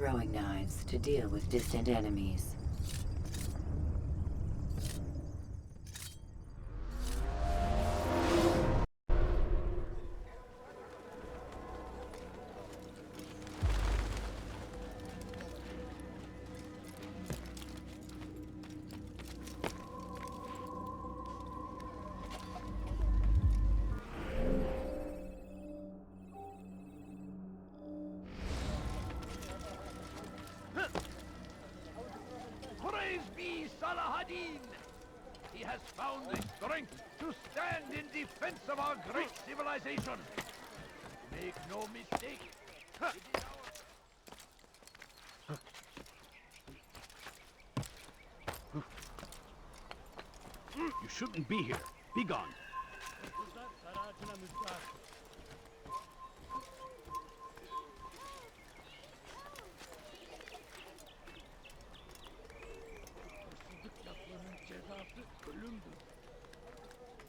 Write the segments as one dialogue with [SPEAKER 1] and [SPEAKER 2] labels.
[SPEAKER 1] throwing knives to deal with distant enemies.
[SPEAKER 2] Praise be Salahadin! He has found the strength to stand in defense of our great civilization. Make no mistake. You shouldn't be here. Be gone.
[SPEAKER 3] Hırsızlık yapmanın cezası ölümdür.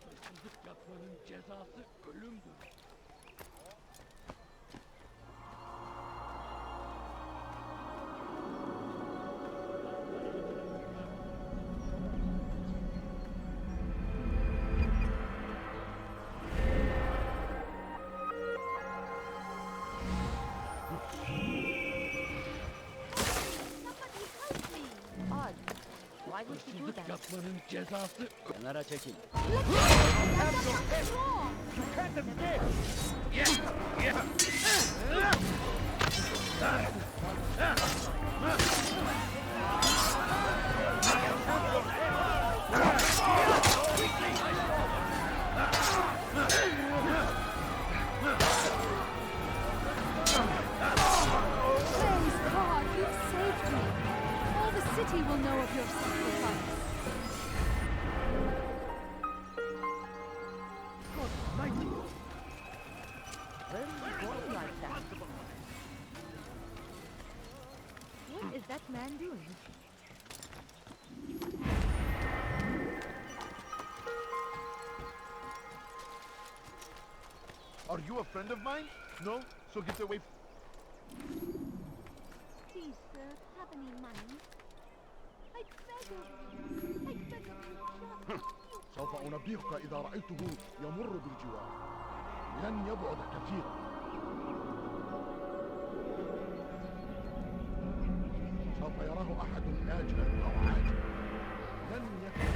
[SPEAKER 3] Hırsızlık yapmanın cezası ölümdür.
[SPEAKER 4] Odd. Why would he do
[SPEAKER 3] Hırsızlık
[SPEAKER 4] that?
[SPEAKER 3] yapmanın cezası
[SPEAKER 5] Kenara çekil.
[SPEAKER 6] Praise God, you've saved me. All the city will know of your sacrifice.
[SPEAKER 4] Where are you going like that? What is that man doing?
[SPEAKER 2] Are you a friend of mine? No? So get away.
[SPEAKER 6] Please, sir, have any money? I beg of you. I beg of you, just
[SPEAKER 2] سوف أنبهك إذا رأيته يمر بالجوار. لن يبعد كثيرا. سوف يراه أحد آجلا أو عاجلا. لن يكن.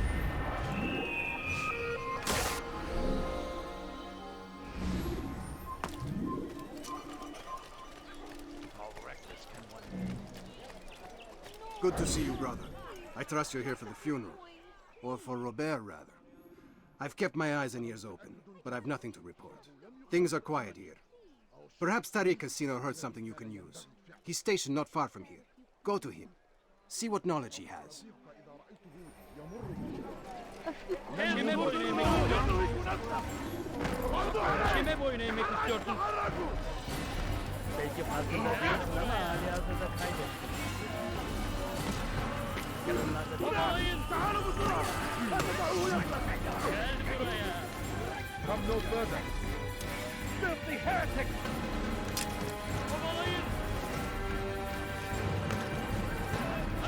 [SPEAKER 7] Good to see you, brother. I trust you're here for the funeral. Or for Robert, rather. I've kept my eyes and ears open, but I've nothing to report. Things are quiet here. Perhaps Tariq has seen or heard something you can use. He's stationed not far from here. Go to him. See what knowledge he has.
[SPEAKER 3] Kime boyun eğmek istiyorsun? Kime boyun eğmek istiyorsun?
[SPEAKER 5] Belki farkında değilsin ama hali hazırda kaybettin. Yakınlarda değil.
[SPEAKER 3] Kovalayın! Gel buraya!
[SPEAKER 2] Come no further. Filthy heretic!
[SPEAKER 3] Kovalayın!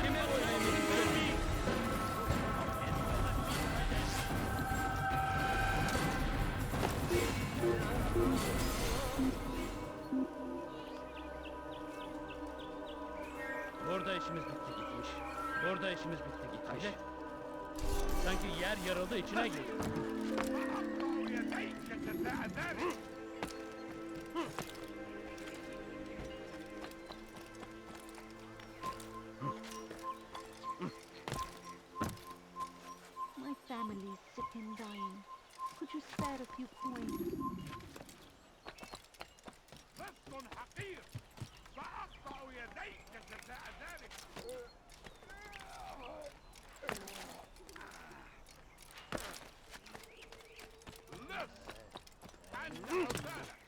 [SPEAKER 3] Kime boyun eğmek istiyorsun? Burada işimiz bitti gitmiş. Burada işimiz bitti gitmiş. Sanki yer yarıldı içine girdi.
[SPEAKER 6] My family is sick and dying. Could you spare a few coins?
[SPEAKER 2] لست حقير. سأقطع يديك جزاء ذلك. لص. أنت عزالك.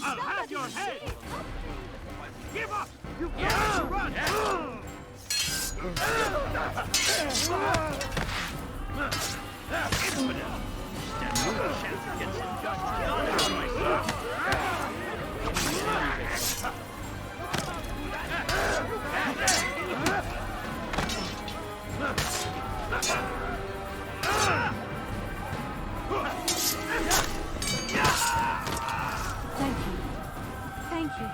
[SPEAKER 2] I'll have your head! Give up! You can't run! Infidel! Stand no chance against injustice. Honor myself!
[SPEAKER 6] Thank you. Thank you.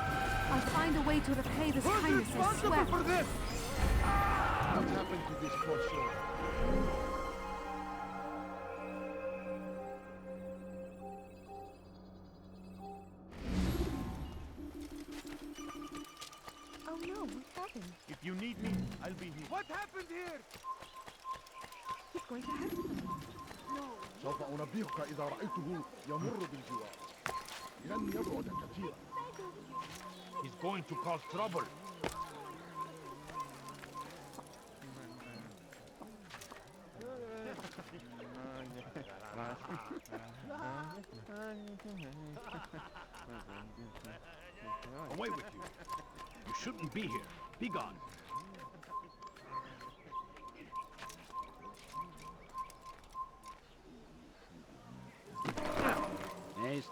[SPEAKER 6] I'll find a way to repay this kindness, I swear.
[SPEAKER 2] What happened to this poor soul?
[SPEAKER 4] Oh no, what happened?
[SPEAKER 2] If you need me, I'll be here. What happened here?
[SPEAKER 4] He's going to hurt someone.
[SPEAKER 8] سوف أنبهك إذا رأيته يمر بالجوار. لن يبعد كثيرا.
[SPEAKER 2] He's going to cause trouble. Away with you. You shouldn't be here. Be gone.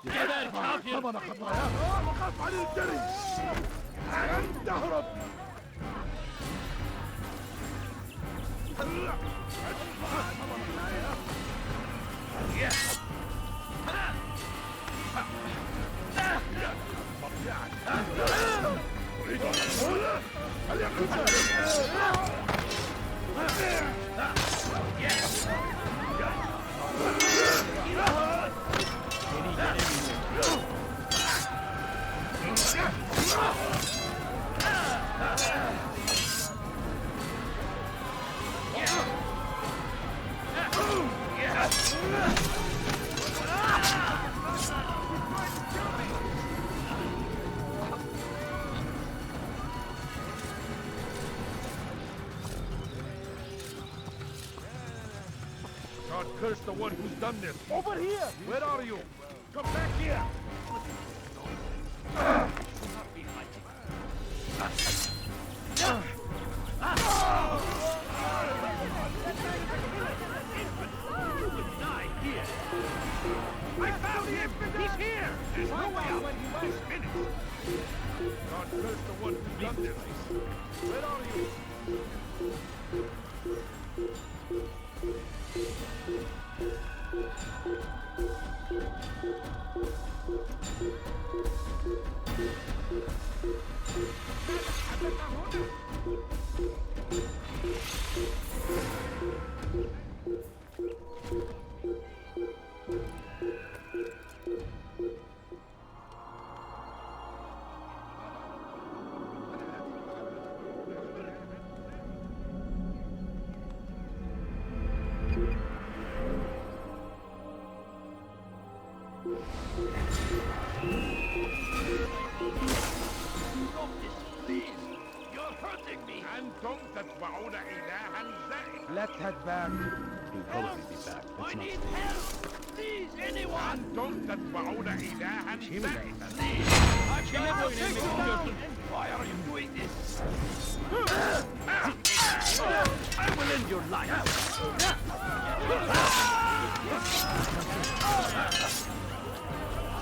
[SPEAKER 3] Geber kafir!
[SPEAKER 8] ثمن خطاياك وخاف عن الجري. لن تهرب.
[SPEAKER 2] God curse the one who's done this. Over here! Where are you? Come back here! Die here! I found him! He's here! There's no way out! He's finished! God curse the one who's done this. Where are you? Stop this, please! You're hurting me! أنتم تتبعون إلها زائد.
[SPEAKER 8] Let's head back.
[SPEAKER 2] Help! I need help! Please, anyone! أنتم تتبعون إلها زائد. Please! I'm gonna take you down! Why are you doing this? I will end your life!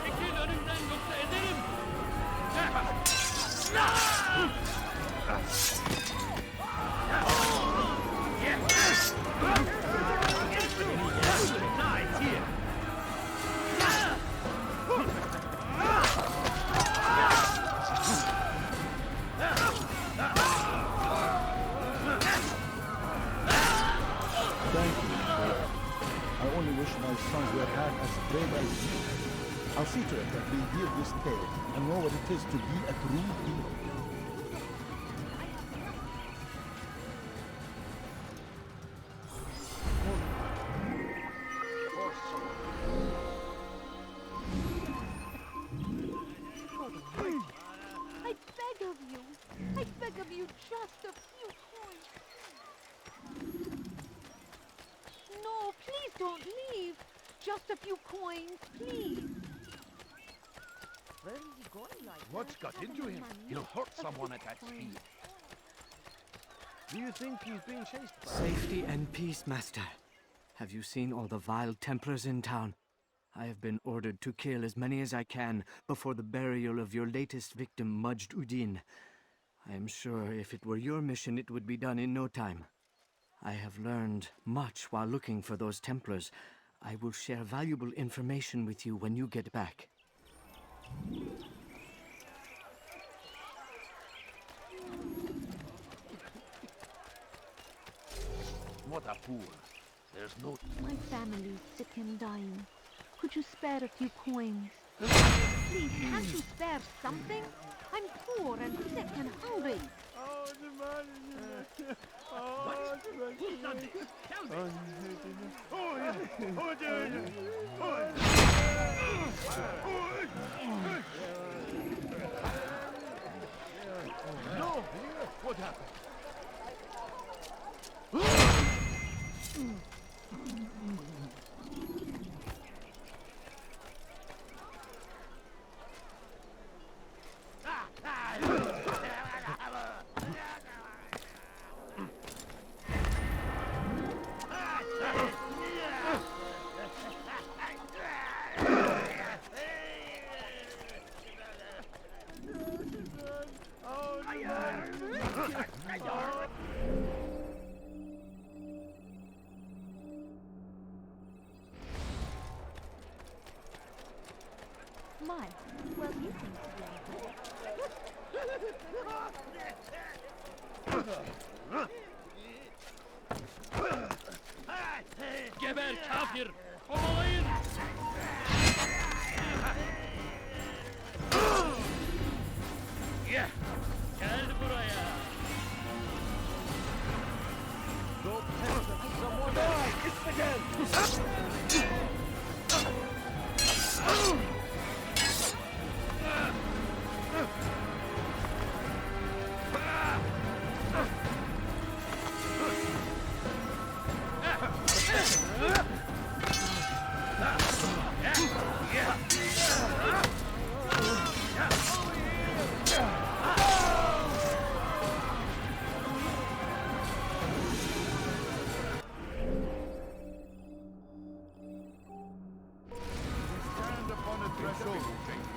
[SPEAKER 3] Çekil önümden yoksa ederim!
[SPEAKER 2] Die here!
[SPEAKER 8] Thank you. I only wish my sons were had as brave as you. I'll see to it that they hear this tale and know what it is to be a true hero.
[SPEAKER 6] I beg of you just a few coins. No, please don't leave. Just a few coins, please.
[SPEAKER 4] Where is he going like
[SPEAKER 2] What's got into him? He'll hurt someone at that speed.
[SPEAKER 5] Do you think he's being chased by...
[SPEAKER 9] Safety and peace, Master. Have you seen all the vile Templars in town? I have been ordered to kill as many as I can before the burial of your latest victim, Majd Udin. I am sure if it were your mission, it would be done in no time. I have learned much while looking for those Templars. I will share valuable information with you when you get back.
[SPEAKER 2] What a fool. There's no...
[SPEAKER 6] My family's sick and dying. Could you spare a few coins? Please, can't you spare something? I'm poor and sick and hungry.
[SPEAKER 3] Who's done this? Tell me.
[SPEAKER 2] No! What happened?
[SPEAKER 6] My, well, he seems to be on board.
[SPEAKER 3] Geber kafir! Kovalayın! Gel buraya!
[SPEAKER 8] Stand upon a threshold.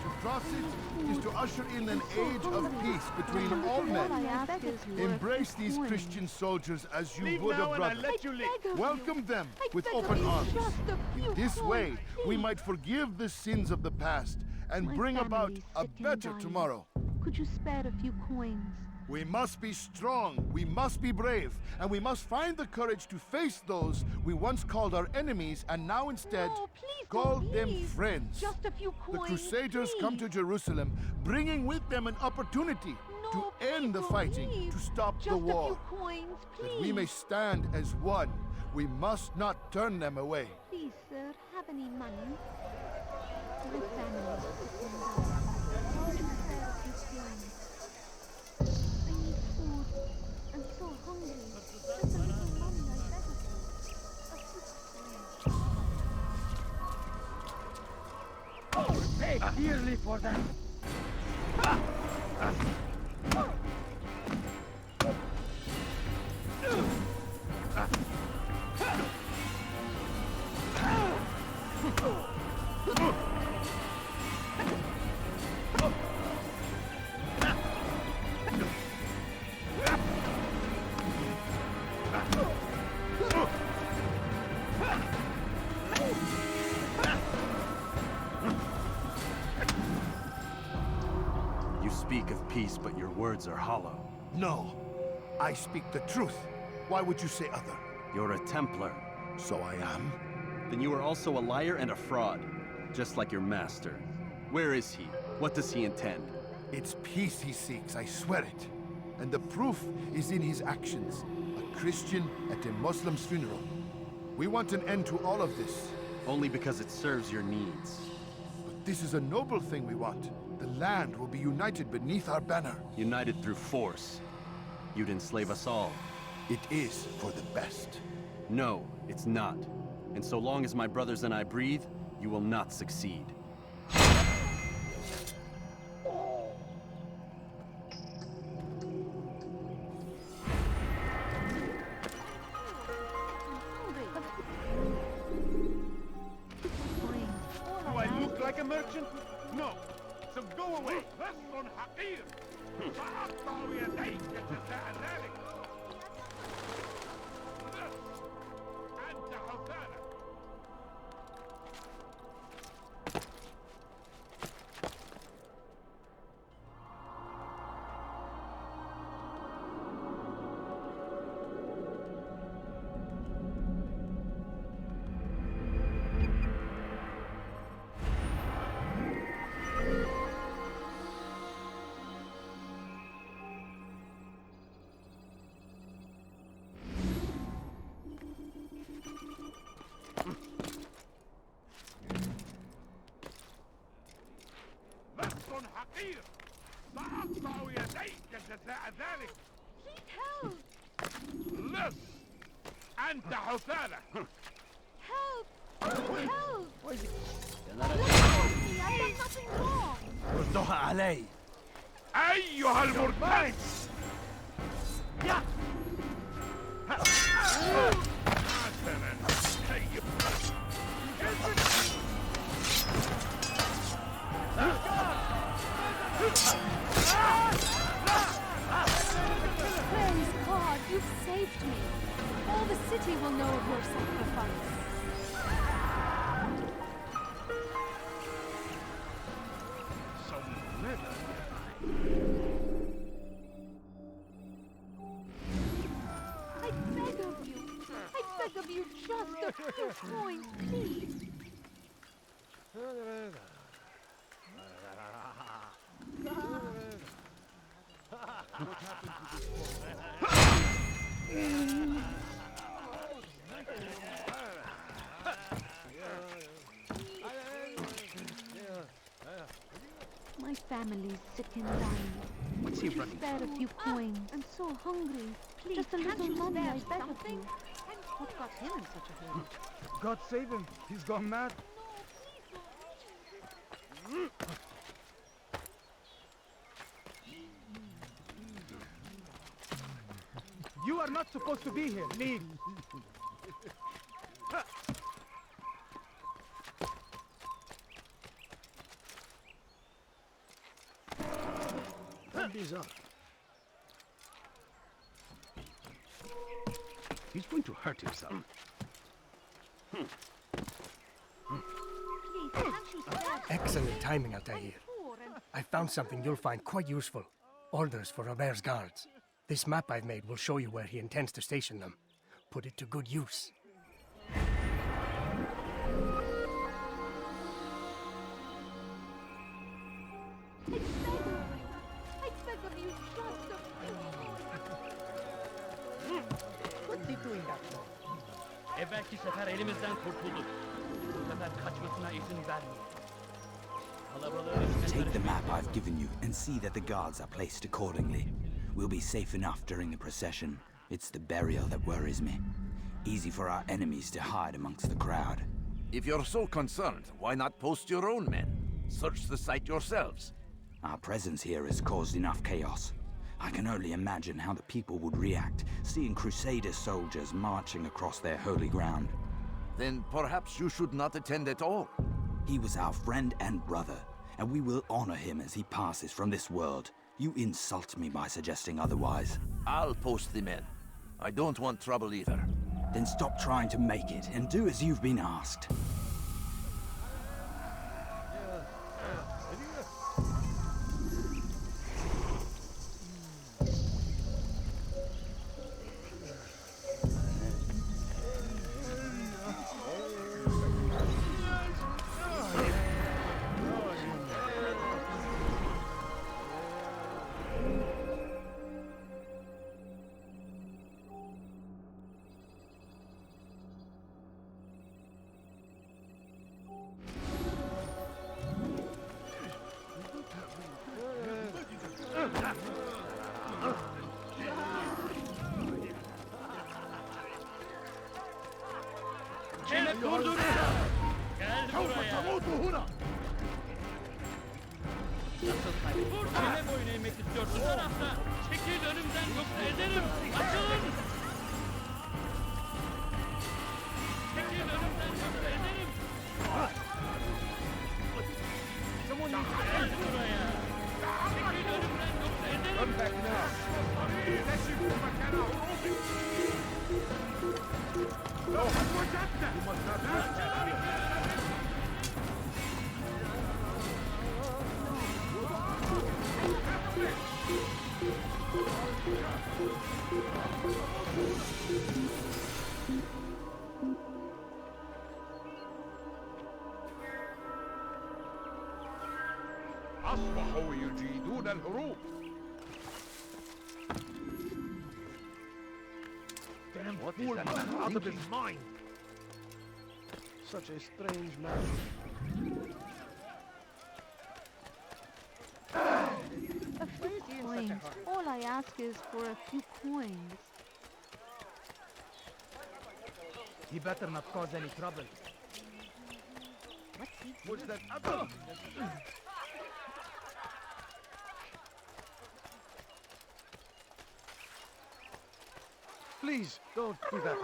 [SPEAKER 8] To cross it is to usher in an age of peace between all
[SPEAKER 6] All I
[SPEAKER 8] men.
[SPEAKER 6] ask is
[SPEAKER 8] Embrace these
[SPEAKER 6] coins.
[SPEAKER 8] Christian soldiers as you
[SPEAKER 2] Leave
[SPEAKER 8] would
[SPEAKER 2] now
[SPEAKER 8] a
[SPEAKER 2] and I'll
[SPEAKER 8] brother.
[SPEAKER 2] let you live.
[SPEAKER 8] Welcome them
[SPEAKER 6] I
[SPEAKER 8] with
[SPEAKER 6] beg
[SPEAKER 8] open
[SPEAKER 6] of you,
[SPEAKER 8] arms.
[SPEAKER 6] just a few
[SPEAKER 8] This way,
[SPEAKER 6] coins,
[SPEAKER 8] we
[SPEAKER 6] please.
[SPEAKER 8] might forgive the sins of the past and
[SPEAKER 6] My
[SPEAKER 8] bring about
[SPEAKER 6] family's
[SPEAKER 8] a
[SPEAKER 6] sick and
[SPEAKER 8] better
[SPEAKER 6] dying.
[SPEAKER 8] tomorrow.
[SPEAKER 6] Could you spare a few coins?
[SPEAKER 8] We must be strong, we must be brave, and we must find the courage to face those we once called our enemies and now instead
[SPEAKER 6] No, please
[SPEAKER 8] call
[SPEAKER 6] don't
[SPEAKER 8] them
[SPEAKER 6] leave.
[SPEAKER 8] friends.
[SPEAKER 6] Just a few
[SPEAKER 8] The
[SPEAKER 6] coins,
[SPEAKER 8] Crusaders come to
[SPEAKER 6] please.
[SPEAKER 8] Jerusalem, bringing with them an opportunity
[SPEAKER 6] No,
[SPEAKER 8] to end the
[SPEAKER 6] please don't
[SPEAKER 8] fighting,
[SPEAKER 6] leave.
[SPEAKER 8] to stop
[SPEAKER 6] Just
[SPEAKER 8] the
[SPEAKER 6] a
[SPEAKER 8] war.
[SPEAKER 6] few coins, please.
[SPEAKER 8] That we may stand as one, we must not turn them away.
[SPEAKER 6] Please, sir, have any money? My family is sick and dying. Could you spare a few coins? I need food. I'm so hungry. Just a little money, I beg of you. A few coins.
[SPEAKER 5] Pay dearly for that.
[SPEAKER 10] You speak of peace, but your words are hollow.
[SPEAKER 8] No, I speak the truth. Why would you say other?
[SPEAKER 10] You're a Templar.
[SPEAKER 8] So I am.
[SPEAKER 10] Then you are also a liar and a fraud, just like your master. Where is he? What does he intend?
[SPEAKER 8] It's peace he seeks, I swear it. And the proof is in his actions. A Christian at a Muslim's funeral. We want an end to all of this.
[SPEAKER 10] Only because it serves your needs.
[SPEAKER 8] But this is a noble thing we want. The land will be united beneath our banner.
[SPEAKER 10] United through force. You'd enslave us all.
[SPEAKER 8] It is for the best.
[SPEAKER 10] No, it's not. And so long as my brothers and I breathe, you will not succeed.
[SPEAKER 2] Do I look like a merchant? No. So go away. لست حقير. سأقطع يديك جزاء ذلك. أنت حثالة. لست حقير. سأقطع يديك جزاء ذلك.
[SPEAKER 6] Please help!
[SPEAKER 2] لص. أنت حثالة.
[SPEAKER 6] Help! Help!
[SPEAKER 5] What is it?
[SPEAKER 6] Look, I've done nothing wrong!
[SPEAKER 5] ردوها علي.
[SPEAKER 2] أيها المرتد.
[SPEAKER 5] يا
[SPEAKER 2] حسنا. هيا.
[SPEAKER 6] Praise God, you've saved me. All the city will know of your sacrifice. I beg of you. I beg of you just a few coins, please. My family's sick and dying.
[SPEAKER 5] What's he
[SPEAKER 6] Could you
[SPEAKER 5] running
[SPEAKER 6] spare a few coins? I'm so hungry. Please, just a little money, I beg of you.
[SPEAKER 4] What got him in such a hurry?
[SPEAKER 8] God save him. He's gone mad. You are not supposed to be here. Leave.
[SPEAKER 5] Turn these up. He's going to hurt himself.
[SPEAKER 6] Please, can't you spare
[SPEAKER 11] Excellent timing, Altair.
[SPEAKER 6] poor and
[SPEAKER 11] I found something you'll find quite useful. Orders for Robert's guards. This map I've made will show you where he intends to station them. Put it to good use.
[SPEAKER 6] I beg of you just a few
[SPEAKER 5] What's he doing that for?
[SPEAKER 3] Evvelki sefer elimizden kurtulduk. Bu sefer kaçmasına izin vermeyin. Kalabalığın içine
[SPEAKER 12] Take the map I've given you and see that the guards are placed accordingly. We'll be safe enough during the procession. It's the burial that worries me. Easy for our enemies to hide amongst the crowd.
[SPEAKER 13] If you're so concerned, why not post your own men? Search the site yourselves.
[SPEAKER 12] Our presence here has caused enough chaos. I can only imagine how the people would react, seeing Crusader soldiers marching across their holy ground.
[SPEAKER 13] Then perhaps you should not attend at all.
[SPEAKER 12] He was our friend and brother, and we will honor him as he passes from this world. You insult me by suggesting otherwise.
[SPEAKER 13] I'll post the men. I don't want trouble either.
[SPEAKER 12] Then stop trying to make it and do as you've been asked.
[SPEAKER 3] buraya. Nasıl kaybettin? Kime boyun eğmek istiyorsun tarafta? Çekil önümden yoksa ederim. Açılın! Çekil önümden yoksa ederim. Gel buraya. Çekil önümden yoksa ederim.
[SPEAKER 2] Run back now. لو وجدنا أصبحوا يجيدون الهروب.
[SPEAKER 13] Damn fool must be out of his mind.
[SPEAKER 2] Such a strange man.
[SPEAKER 4] A few coins. All I ask is for a few coins.
[SPEAKER 5] He better not cause any trouble.
[SPEAKER 4] What's he
[SPEAKER 2] Was that other? Please, don't do that.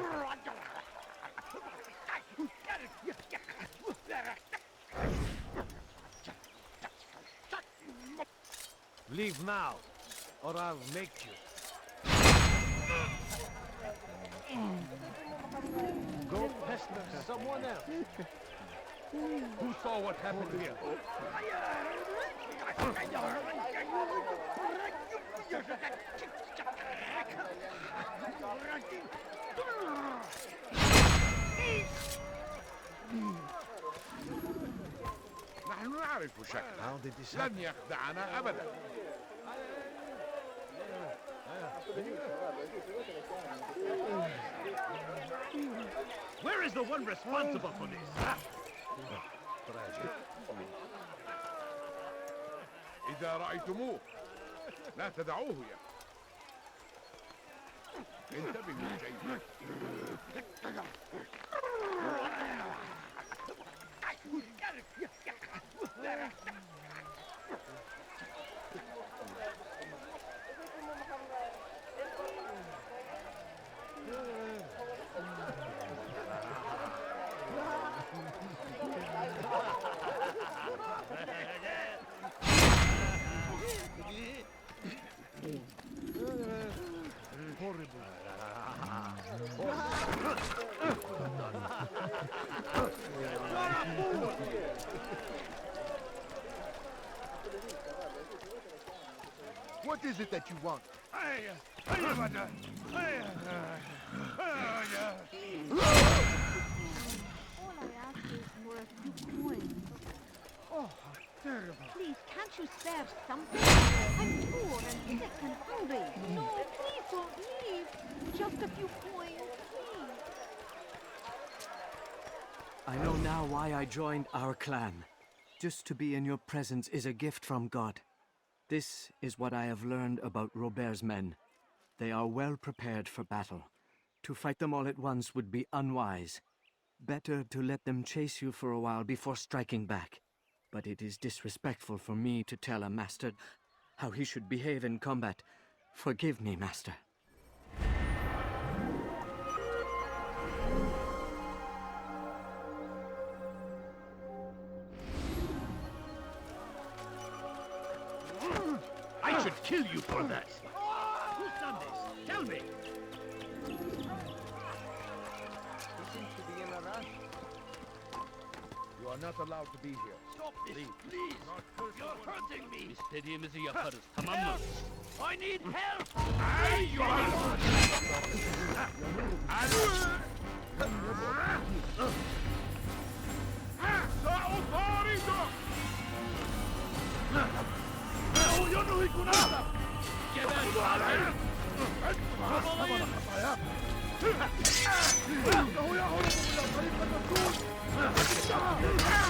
[SPEAKER 13] Leave now, or I'll make you.
[SPEAKER 2] Go pester someone else. Who saw what happened here? نحن نعرف شكله لن يخدعنا أبدا.
[SPEAKER 13] Where is the one responsible for this?
[SPEAKER 2] إذا رأيتموه لا تدعوه انتبهوا جيدا.
[SPEAKER 13] What is it that you want?
[SPEAKER 4] All I ask is for a few coins.
[SPEAKER 11] Oh, how terrible.
[SPEAKER 4] Please, can't you spare something? I'm poor and sick and hungry. No, please don't leave. Just a few coins, please.
[SPEAKER 9] I know now why I joined our clan. Just to be in your presence is a gift from God. This is what I have learned about Robert's men. They are well prepared for battle. To fight them all at once would be unwise. Better to let them chase you for a while before striking back. But it is disrespectful for me to tell a master how he should behave in combat. Forgive me, master.
[SPEAKER 13] I should kill you for that. Who's done this? Tell me.
[SPEAKER 5] He seems to be in a rush.
[SPEAKER 2] You are not allowed to be here.
[SPEAKER 13] Stop this, please. You're hurting me.
[SPEAKER 3] İstediğimizi yaparız, tamam mı?
[SPEAKER 13] I need help.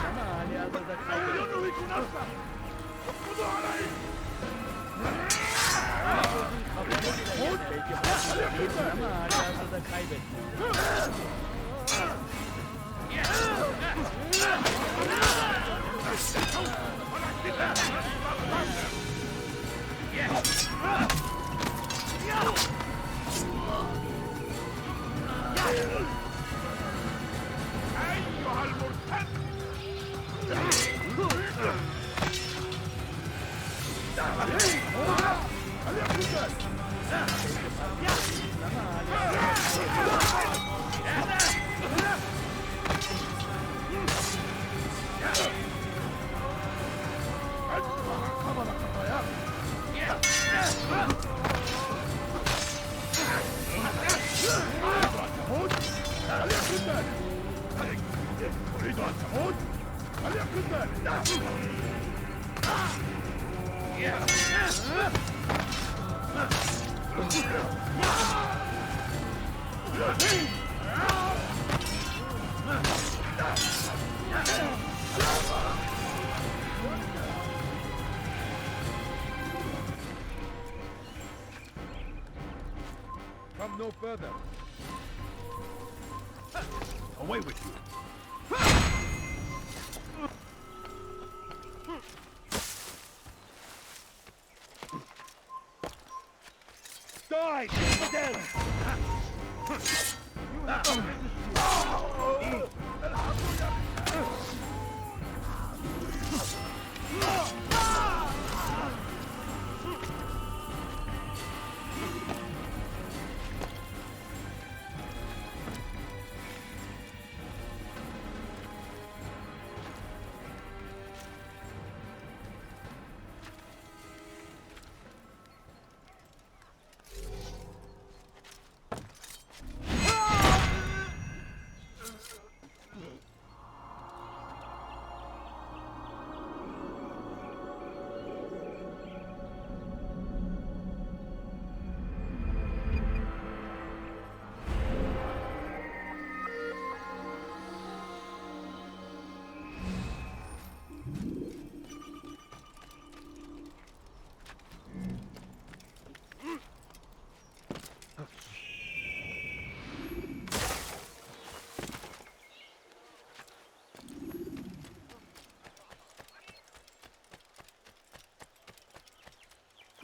[SPEAKER 5] Ama hali hazırda kaybettim. Belki ama hali hazırda kaybettim.
[SPEAKER 2] خد خليك قدام Come no further. Away with you. Die, infidel! You have no business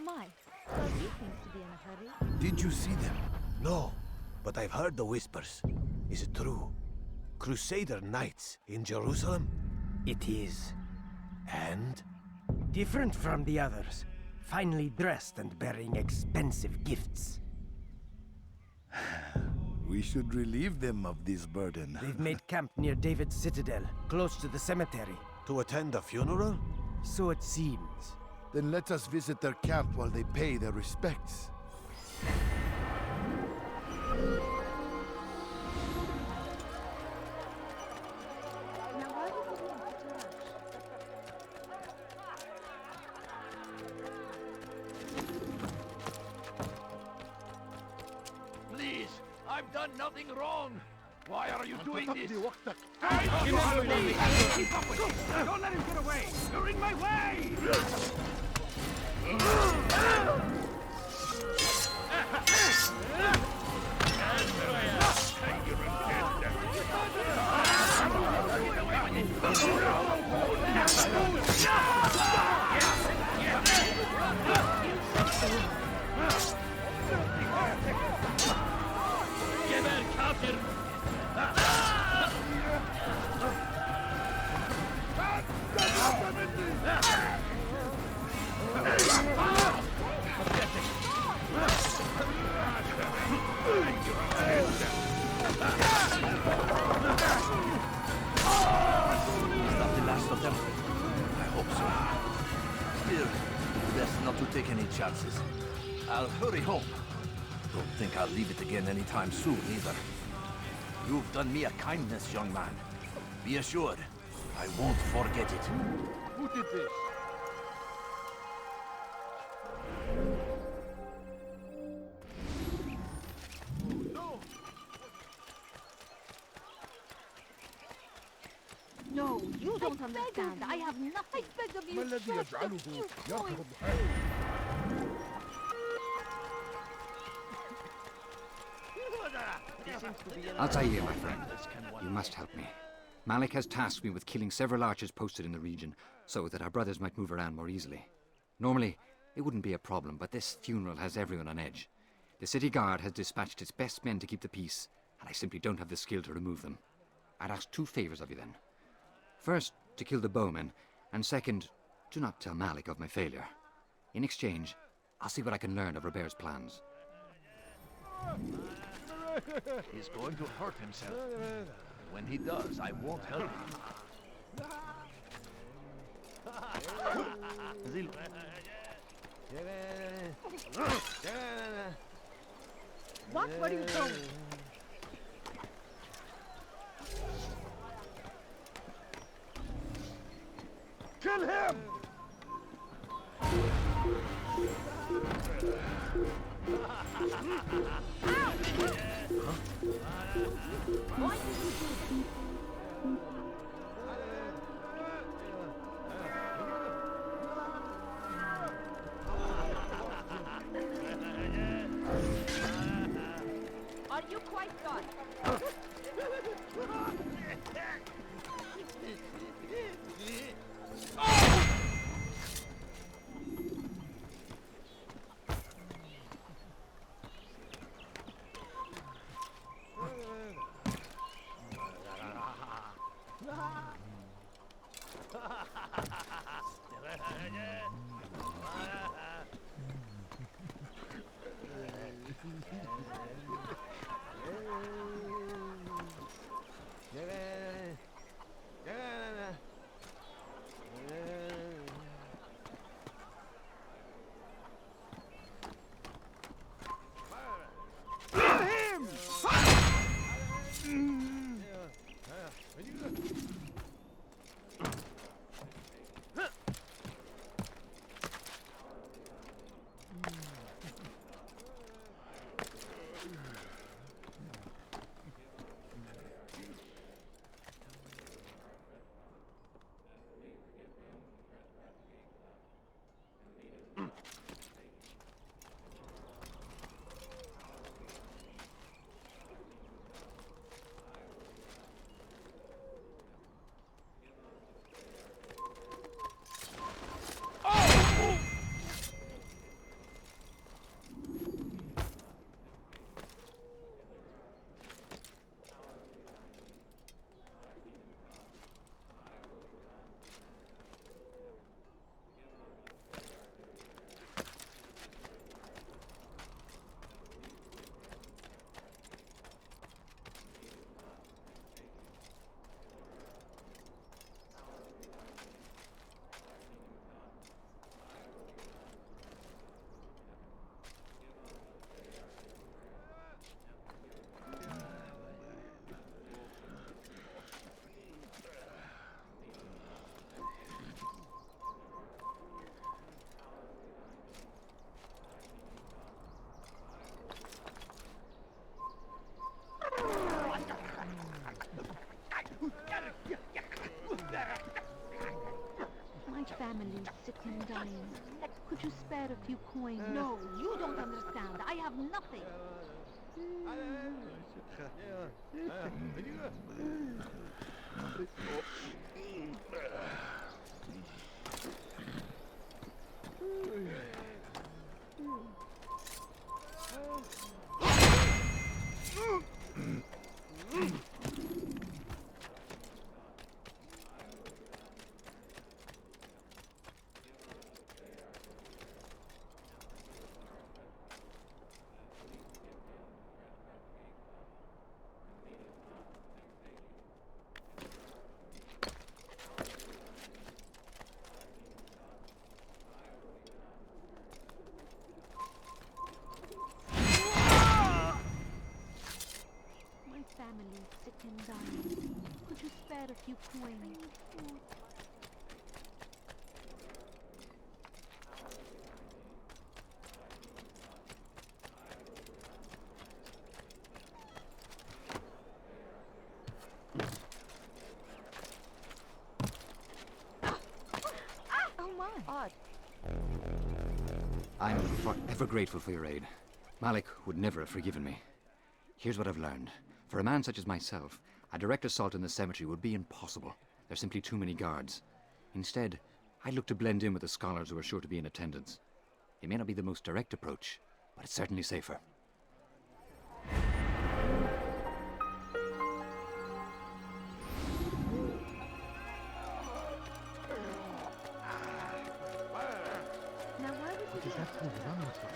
[SPEAKER 4] My, Sergi seems to be in a hurry.
[SPEAKER 13] Did you see them? No, but I've heard the whispers. Is it true? Crusader Knights in Jerusalem?
[SPEAKER 11] It is.
[SPEAKER 13] And?
[SPEAKER 11] Different from the others. Finely dressed and bearing expensive gifts.
[SPEAKER 8] We should relieve them of this burden.
[SPEAKER 11] They've made camp near David's citadel, close to the cemetery.
[SPEAKER 13] To attend a funeral?
[SPEAKER 11] So it seems.
[SPEAKER 8] Then let us visit their camp while they pay their respects.
[SPEAKER 4] Now why would we want to rush?
[SPEAKER 2] Please, I've done nothing wrong. Why are you doing this?
[SPEAKER 8] وقتك.
[SPEAKER 2] Keep up with him. Don't let him get away. You're in my way.
[SPEAKER 3] Geber kafir!
[SPEAKER 13] I hope so. Still, best not to take any chances. I'll hurry home. Don't think I'll leave it again anytime soon, either. You've done me a kindness, young man. Be assured, I won't forget it.
[SPEAKER 2] Who did this?
[SPEAKER 4] No, you don't understand. I have nothing. I beg of you,
[SPEAKER 8] ما الذي
[SPEAKER 4] just a
[SPEAKER 8] يجعله
[SPEAKER 4] few
[SPEAKER 8] يرفض
[SPEAKER 4] coins.
[SPEAKER 14] Altair, my friend, you must help me. Malik has tasked me with killing several archers posted in the region, so that our brothers might move around more easily. Normally, it wouldn't be a problem, but this funeral has everyone on edge. The city guard has dispatched its best men to keep the peace, and I simply don't have the skill to remove them. I'd ask 2 favors of you then. First, to kill the bowmen, and second, do not tell Malik of my failure. In exchange, I'll see what I can learn of Robert's plans.
[SPEAKER 2] He's going to hurt himself. When he does, I won't help him.
[SPEAKER 4] What were you doing?
[SPEAKER 2] Kill him!
[SPEAKER 4] Why did you do that? Are you quite done?
[SPEAKER 6] My family's sick and dying. Could you spare a few coins?
[SPEAKER 4] No, you don't understand. I have nothing.
[SPEAKER 6] My family's sick and dying. Could you spare a few coins?
[SPEAKER 4] Oh my! Odd.
[SPEAKER 14] I'm forever grateful for your aid. Malik would never have forgiven me. Here's what I've learned. For a man such as myself, a direct assault in the cemetery would be impossible. There's simply too many guards. Instead, I'd look to blend in with the scholars who are sure to be in attendance. It may not be the most direct approach, but it's certainly safer.
[SPEAKER 6] Now where was
[SPEAKER 5] What is that running from?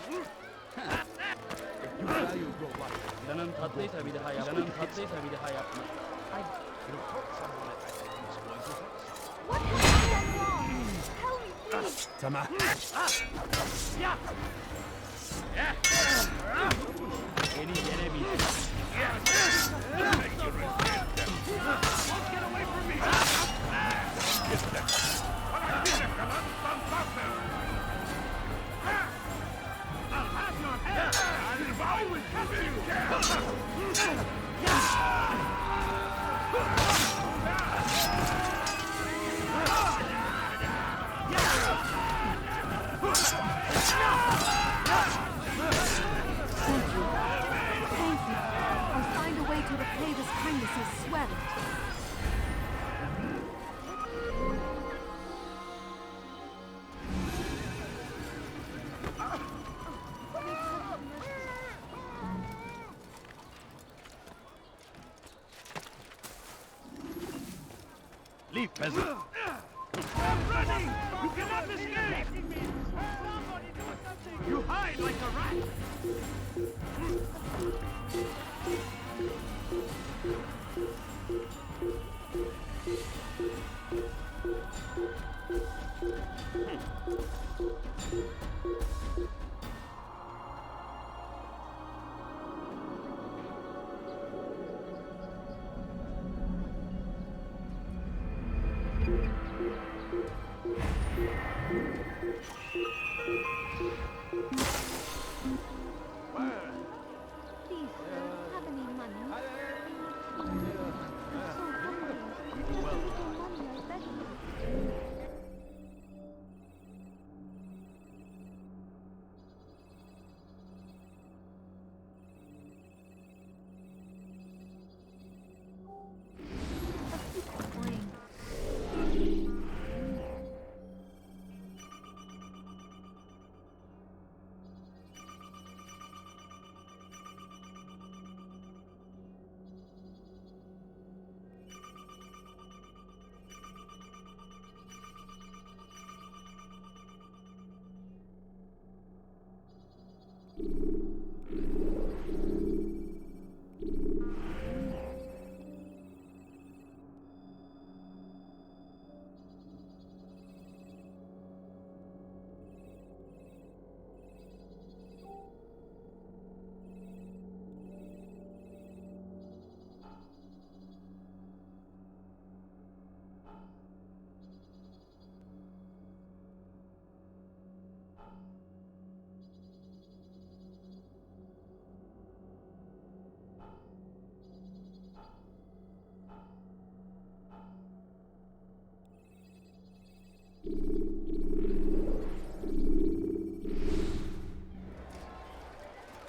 [SPEAKER 3] Canım tatlıysa bir daha yapma. Canım tatlıysa bir daha yapma.
[SPEAKER 4] What have I done wrong? Tell me, please.
[SPEAKER 8] Tama.
[SPEAKER 3] Beni yenebilir.
[SPEAKER 2] Make you resent them. Get away from me! Leave, peasant! Stop running! You cannot escape! You hide like a rat!
[SPEAKER 4] Please, sir, have any money? I'm so hungry. Just a little money, I beg you.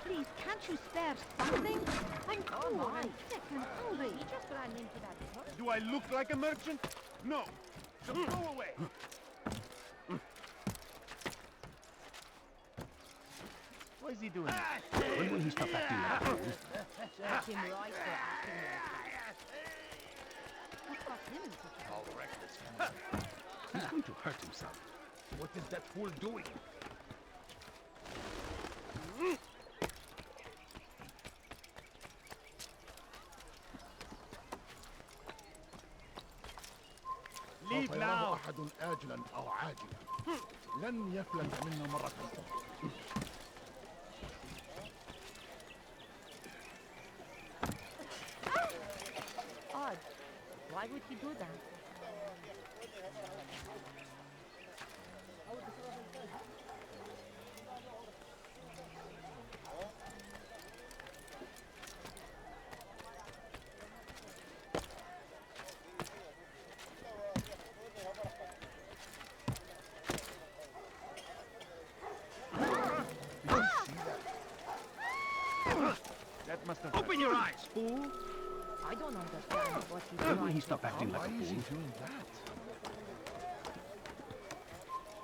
[SPEAKER 4] Please, can't you spare something? I'm poor and sick and hungry. He just ran into that house.
[SPEAKER 2] Do I look like a merchant? No. So go away.
[SPEAKER 5] What is he doing? When will he stop acting like a fool?
[SPEAKER 4] Set him right for acting like that. What got him in such a
[SPEAKER 2] I'll wreck this man.
[SPEAKER 5] He's going to hurt himself. What is that fool doing?
[SPEAKER 2] Leave now.
[SPEAKER 8] أحد آجلا أو عاجلا لن يفلت منا مرة أخرى.
[SPEAKER 4] odd. Why would he do that?
[SPEAKER 2] That must have open your eyes, fool!
[SPEAKER 4] I don't understand what he's
[SPEAKER 5] When will
[SPEAKER 4] trying
[SPEAKER 5] he
[SPEAKER 4] to
[SPEAKER 5] stop acting
[SPEAKER 4] do.
[SPEAKER 5] like a
[SPEAKER 8] Why is he
[SPEAKER 5] fool?
[SPEAKER 8] doing that?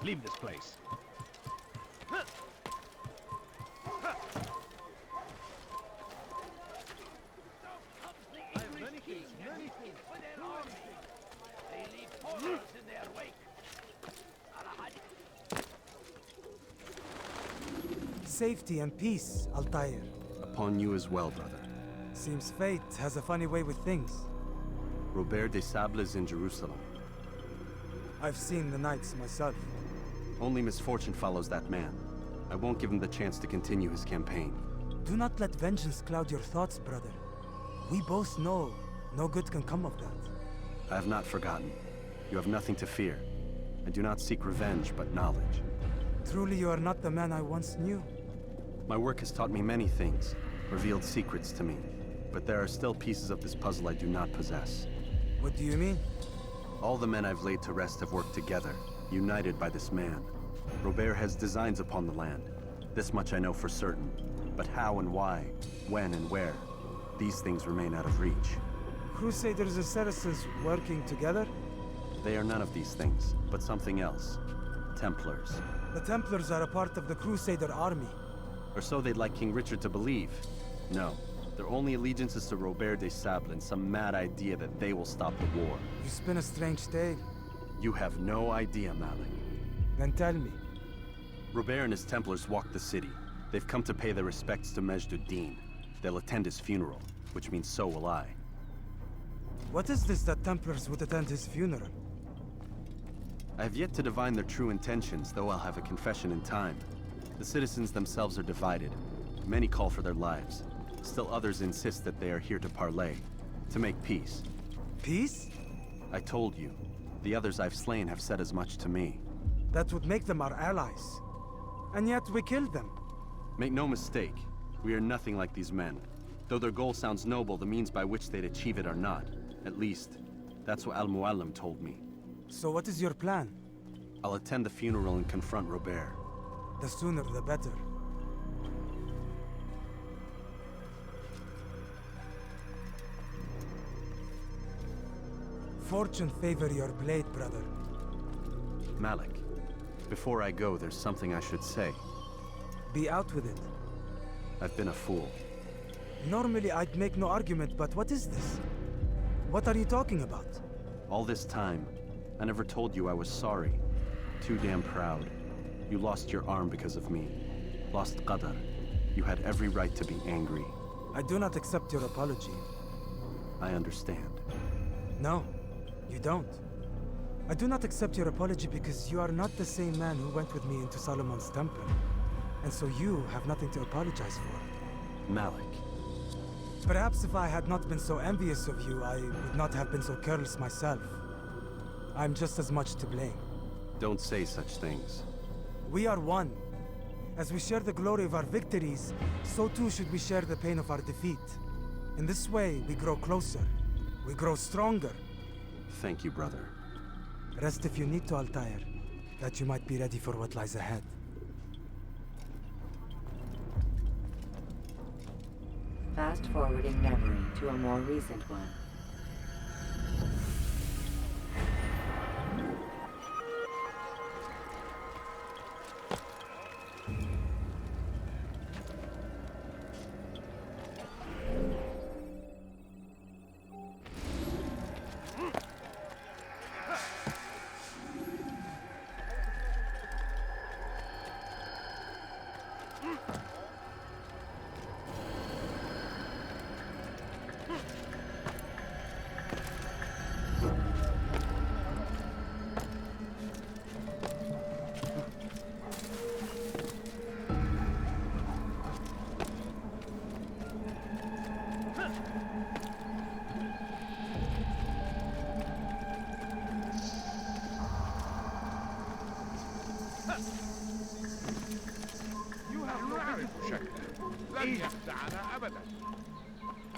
[SPEAKER 5] Leave this place.
[SPEAKER 15] Safety and peace, Altair.
[SPEAKER 10] Upon you as well, brother.
[SPEAKER 15] Seems fate has a funny way with things.
[SPEAKER 10] Robert de Sable is in Jerusalem.
[SPEAKER 15] I've seen the knights myself.
[SPEAKER 10] Only misfortune follows that man. I won't give him the chance to continue his campaign.
[SPEAKER 15] Do not let vengeance cloud your thoughts, brother. We both know no good can come of that.
[SPEAKER 10] I have not forgotten. You have nothing to fear. I do not seek revenge, but knowledge.
[SPEAKER 15] Truly, you are not the man I once knew.
[SPEAKER 10] My work has taught me many things, revealed secrets to me. But there are still pieces of this puzzle I do not possess.
[SPEAKER 15] What do you mean?
[SPEAKER 10] All the men I've laid to rest have worked together, united by this man. Robert has designs upon the land. This much I know for certain. But how and why, when and where, these things remain out of reach.
[SPEAKER 15] Crusaders and Saracens working together?
[SPEAKER 10] They are none of these things, but something else. Templars.
[SPEAKER 15] The Templars are a part of the Crusader army.
[SPEAKER 10] Or so they'd like King Richard to believe. No, Their only allegiance is to Robert de Sable and some mad idea that they will stop the war.
[SPEAKER 15] You spin a strange tale.
[SPEAKER 10] You have no idea, Malik.
[SPEAKER 15] Then tell me.
[SPEAKER 10] Robert and his Templars walk the city. They've come to pay their respects to Majd ud-Din. They'll attend his funeral, which means so will I.
[SPEAKER 15] What is this that Templars would attend his funeral?
[SPEAKER 10] I have yet to divine their true intentions, though I'll have a confession in time. The citizens themselves are divided. Many call for their lives. Still others insist that they are here to parley, to make peace.
[SPEAKER 15] Peace?
[SPEAKER 10] I told you. The others I've slain have said as much to me.
[SPEAKER 15] That would make them our allies. And yet we killed them.
[SPEAKER 10] Make no mistake, we are nothing like these men. Though their goal sounds noble, the means by which they'd achieve it are not. At least, that's what Al-Mualim told me.
[SPEAKER 15] So what is your plan?
[SPEAKER 10] I'll attend the funeral and confront Robert.
[SPEAKER 15] The sooner the better. Fortune favor your blade, brother.
[SPEAKER 10] Malik, before I go, there's something I should say.
[SPEAKER 15] Be out with it.
[SPEAKER 10] I've been a fool.
[SPEAKER 15] Normally I'd make no argument, but what is this? What are you talking about?
[SPEAKER 10] All this time, I never told you I was sorry. Too damn proud. You lost your arm because of me. Lost Qadar. You had every right to be angry.
[SPEAKER 15] I do not accept your apology.
[SPEAKER 10] I understand.
[SPEAKER 15] No, you don't. I do not accept your apology because you are not the same man who went with me into Solomon's temple. And so you have nothing to apologize for.
[SPEAKER 10] Malik.
[SPEAKER 15] Perhaps if I had not been so envious of you, I would not have been so careless myself. I'm just as much to blame.
[SPEAKER 10] Don't say such things.
[SPEAKER 15] We are one. As we share the glory of our victories, so too should we share the pain of our defeat. In this way, we grow closer. We grow stronger.
[SPEAKER 10] Thank you, brother.
[SPEAKER 15] Rest if you need to, Altair, that you might be ready for what lies ahead.
[SPEAKER 1] Fast forwarding memory to a more recent one.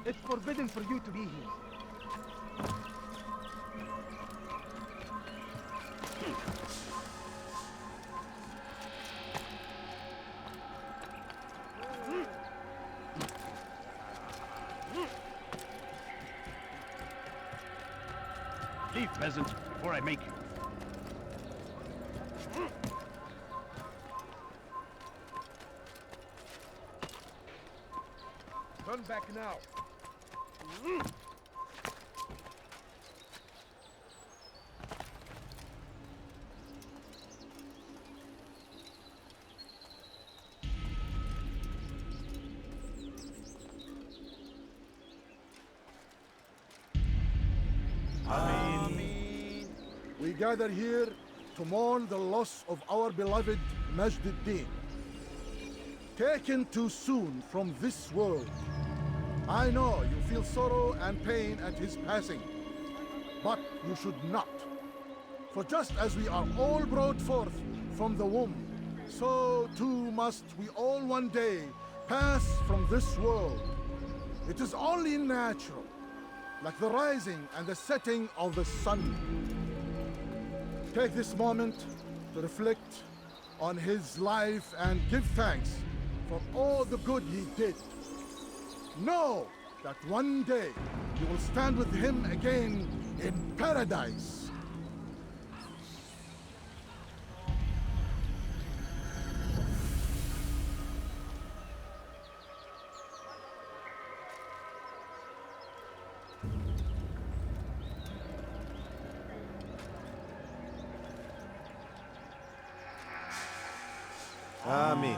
[SPEAKER 2] It's forbidden for you to be here.
[SPEAKER 13] Leave, peasant, before I make you.
[SPEAKER 2] Turn back now.
[SPEAKER 8] We gather here to mourn the loss of our beloved Majd ud-Din. Taken too soon from this world. I know you feel sorrow and pain at his passing, but you should not. For just as we are all brought forth from the womb, so too must we all one day pass from this world. It is only natural, like the rising and the setting of the sun. Take this moment to reflect on his life and give thanks for all the good he did. Know that one day you will stand with him again in paradise.
[SPEAKER 2] Amin.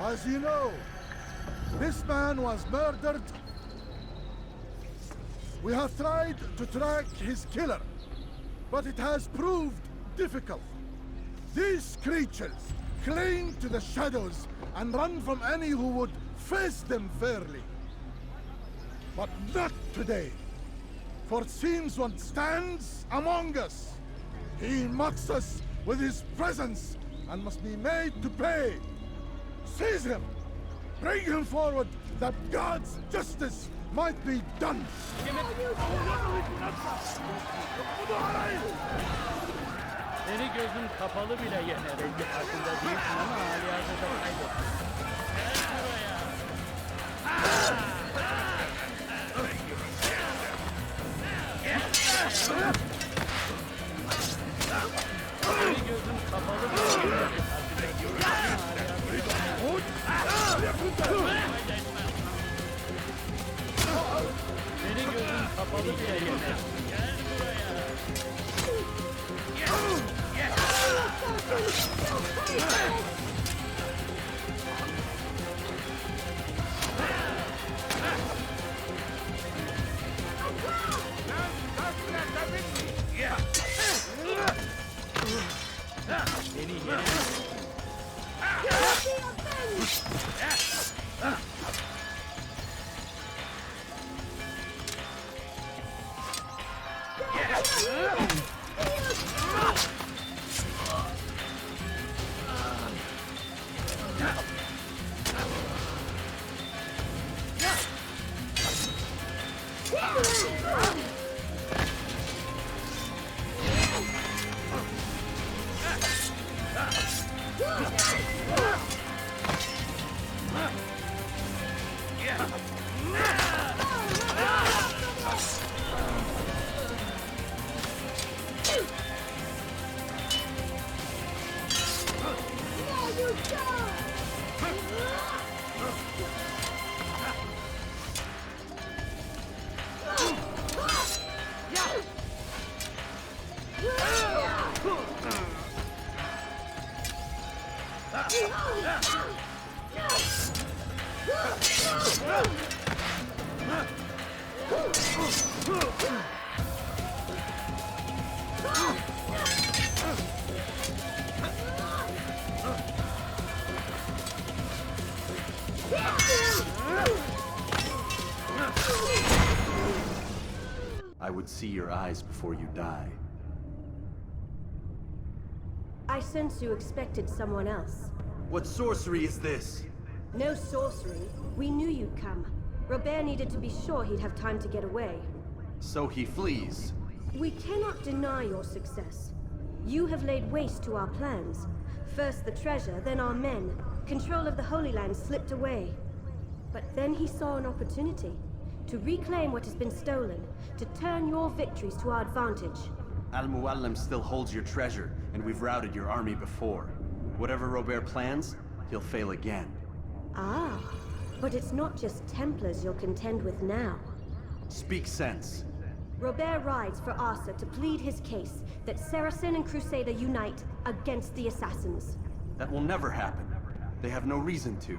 [SPEAKER 8] As you know, this man was murdered. We have tried to track his killer, but it has proved difficult. These creatures cling to the shadows and run from any who would face them fairly. But not today, for it seems one stands among us. He mocks us with his presence and must be made to pay. Seize him! Bring him forward, that God's justice might be done!
[SPEAKER 3] Seni gözüm kapalı bile yener. Belki farkında değilsin ama hali hazırda kaybettin. Gel buraya. Seni gözüm kapalı bile yener. Senin gözün kapalı bile yeter. Gel buraya. Beni yenemezsin.
[SPEAKER 10] I would see your eyes before you die.
[SPEAKER 16] I sense you expected someone else.
[SPEAKER 10] What sorcery is this?
[SPEAKER 16] No sorcery. We knew you'd come. Robert needed to be sure he'd have time to get away.
[SPEAKER 10] So he flees.
[SPEAKER 16] We cannot deny your success. You have laid waste to our plans. First the treasure, then our men. Control of the Holy Land slipped away. But then he saw an opportunity to reclaim what has been stolen, to turn your victories to our advantage.
[SPEAKER 10] Al-Mualim still holds your treasure, and we've routed your army before. Whatever Robert plans, he'll fail again.
[SPEAKER 16] Ah, but it's not just Templars you'll contend with now.
[SPEAKER 10] Speak sense.
[SPEAKER 16] Robert rides for Asa to plead his case that Saracen and Crusader unite against the Assassins.
[SPEAKER 10] That will never happen. They have no reason to.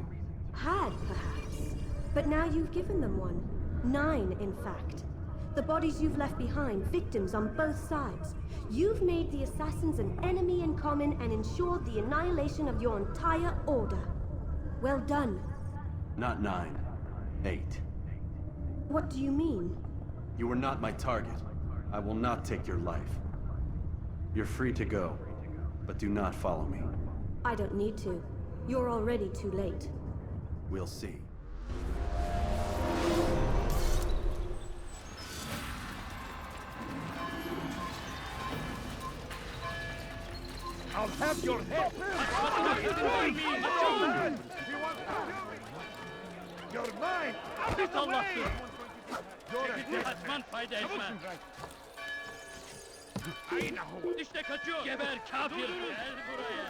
[SPEAKER 16] Had, perhaps. But now you've given them one. 9, in fact. The bodies you've left behind, victims on both sides. You've made the Assassins an enemy in common and ensured the annihilation of your entire order. Well done.
[SPEAKER 10] Not 9. 8.
[SPEAKER 16] What do you mean?
[SPEAKER 10] You were not my target. I will not take your life. You're free to go, but do not follow me.
[SPEAKER 16] I don't need to. You're already too late.
[SPEAKER 10] We'll see.
[SPEAKER 2] I'll have your head! You're mine! Out of the way!
[SPEAKER 3] Kaçman fayda etmez. İşte kaçıyor. Geber kafir. Gel buraya.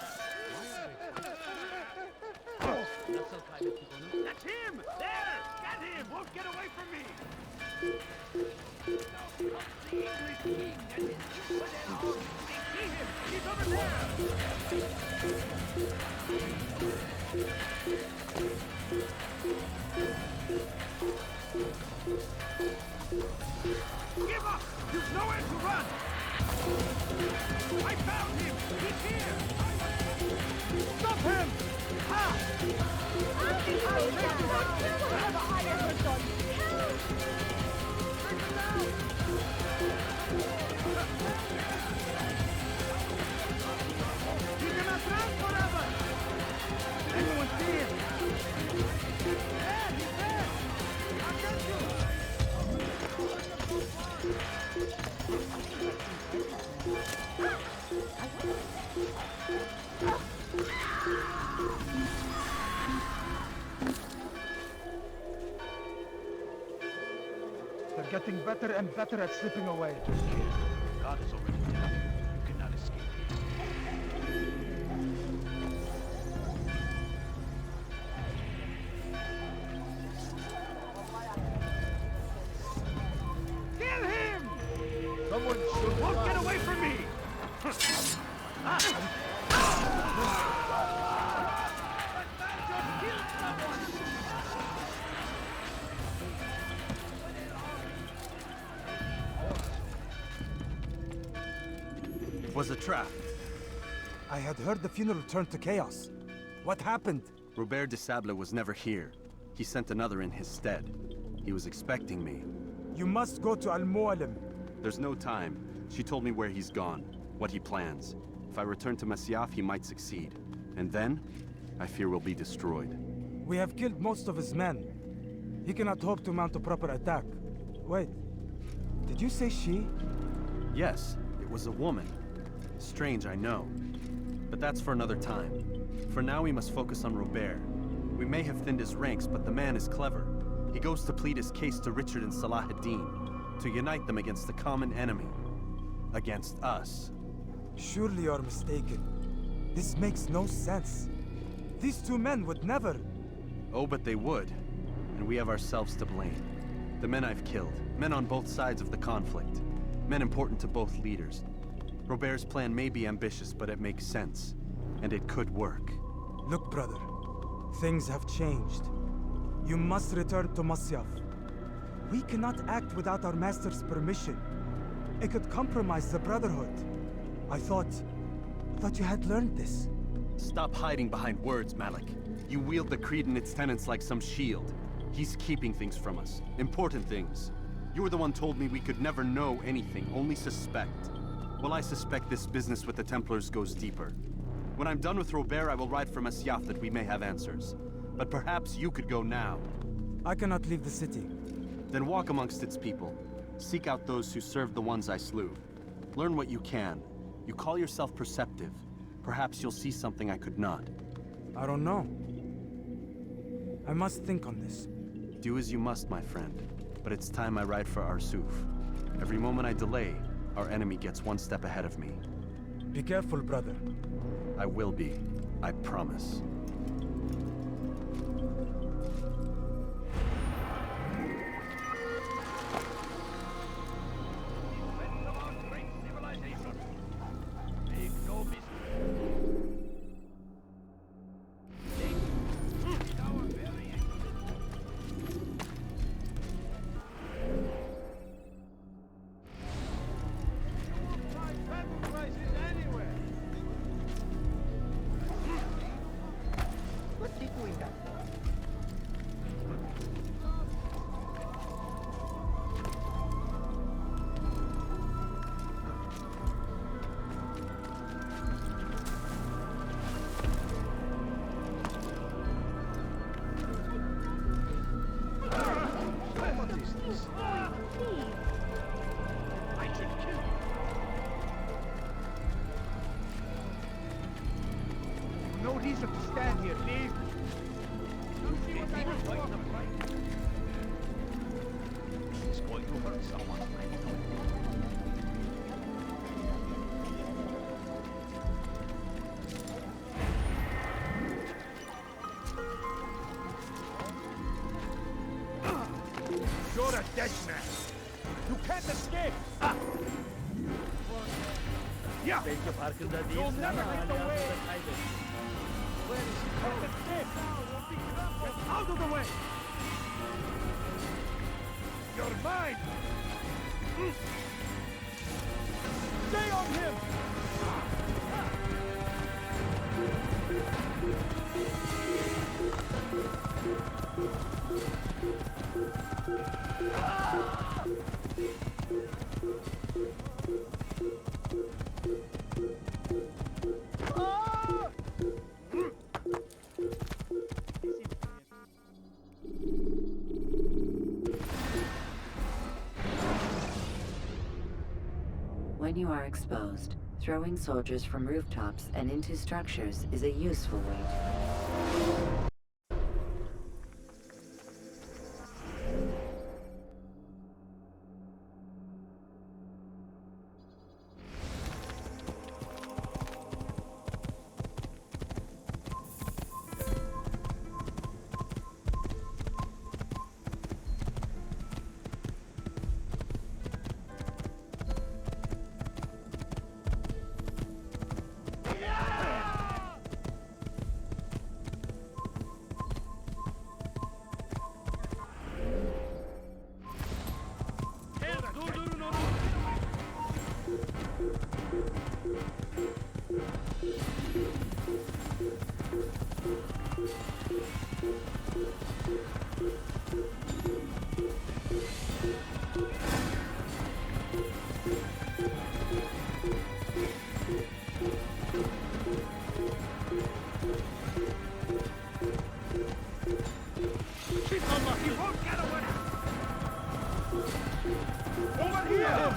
[SPEAKER 3] Nasıl kaybettik onu?
[SPEAKER 2] That's him! There! Get him! Won't get away from me! He's over there! Give up! You've nowhere to run! I found him! He's here! Stop him! Ha! I'll make you run! Whatever I ever done! Help! Take him down! Keep him around forever! Anyone see him? There! He's there! I'll get you!
[SPEAKER 8] They're getting better and better at slipping away.
[SPEAKER 2] God is already dead. You cannot escape. Kill him! Someone should. Won't get away from me!
[SPEAKER 10] It was a trap.
[SPEAKER 15] I had heard the funeral turned to chaos. What happened?
[SPEAKER 10] Robert de Sable was never here. He sent another in his stead. He was expecting me.
[SPEAKER 15] You must go to Al-Mualim.
[SPEAKER 10] There's no time. She told me where he's gone, what he plans. If I return to Masyaf, he might succeed. And then, I fear we'll be destroyed.
[SPEAKER 15] We have killed most of his men. He cannot hope to mount a proper attack. Wait, did you say she?
[SPEAKER 10] Yes, it was a woman. Strange, I know. But that's for another time. For now, we must focus on Robert. We may have thinned his ranks, but the man is clever. He goes to plead his case to Richard and Salah ad-Din, to unite them against the common enemy. Against us.
[SPEAKER 15] Surely you're mistaken. This makes no sense. These two men would never...
[SPEAKER 10] Oh, but they would. And we have ourselves to blame. The men I've killed, men on both sides of the conflict. Men important to both leaders. Robert's plan may be ambitious, but it makes sense. And it could work.
[SPEAKER 15] Look, brother. Things have changed. You must return to Masyaf. We cannot act without our master's permission. It could compromise the Brotherhood. I thought you had learned this.
[SPEAKER 10] Stop hiding behind words, Malik. You wield the Creed and its tenets like some shield. He's keeping things from us. Important things. You were the one told me we could never know anything, only suspect. Well, I suspect this business with the Templars goes deeper. When I'm done with Robert, I will ride for Masyaf that we may have answers. But perhaps you could go now.
[SPEAKER 15] I cannot leave the city.
[SPEAKER 10] Then walk amongst its people. Seek out those who served the ones I slew. Learn what you can. You call yourself perceptive. Perhaps you'll see something I could not.
[SPEAKER 15] I don't know. I must think on this.
[SPEAKER 10] Do as you must, my friend. But it's time I ride for Arsuf. Every moment I delay, our enemy gets one step ahead of me.
[SPEAKER 15] Be careful, brother.
[SPEAKER 10] I will be. I promise.
[SPEAKER 2] No reason to stand here, leave! You see what I was fighting the fight? This is going to hurt someone. You're a dead man. You can't escape. Ah. Yeah.
[SPEAKER 5] Belki farkında
[SPEAKER 2] You'll
[SPEAKER 5] değilsin
[SPEAKER 2] never
[SPEAKER 5] ama
[SPEAKER 2] get away.
[SPEAKER 5] aliyasıza kaybettin.
[SPEAKER 2] Can't escape. Get out of the way. You're mine. Stay on him.
[SPEAKER 1] When you are exposed, throwing soldiers from rooftops and into structures is a useful way.
[SPEAKER 2] He won't get away. Over here.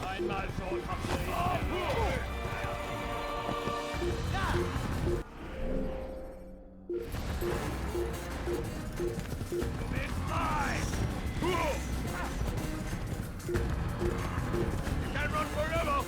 [SPEAKER 3] Einmal so
[SPEAKER 2] You can't run forever.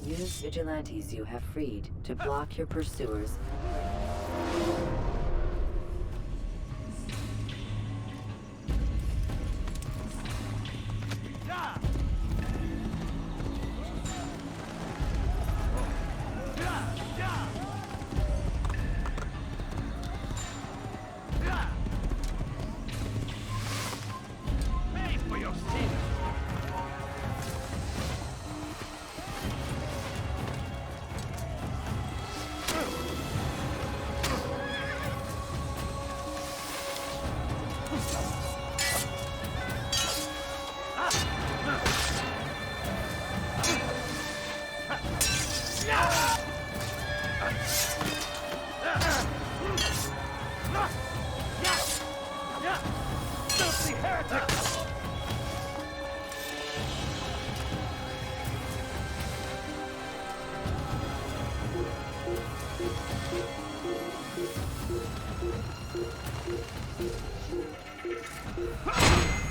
[SPEAKER 1] Use vigilantes you have freed to block your pursuers.
[SPEAKER 2] bloody heretic!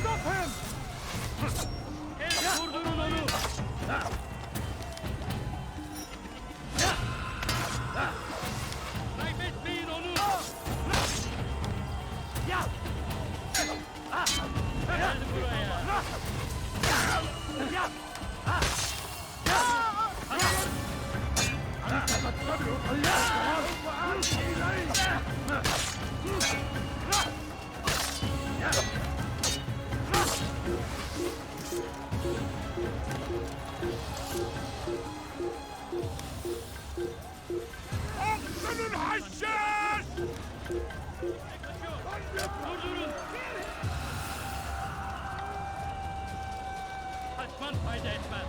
[SPEAKER 2] Stop him!
[SPEAKER 3] Vurdurun onu! Kaybetmeyin onu! Gel buraya!
[SPEAKER 2] Senin haşşet!
[SPEAKER 3] Durdurun! Kaçman fayda etmez.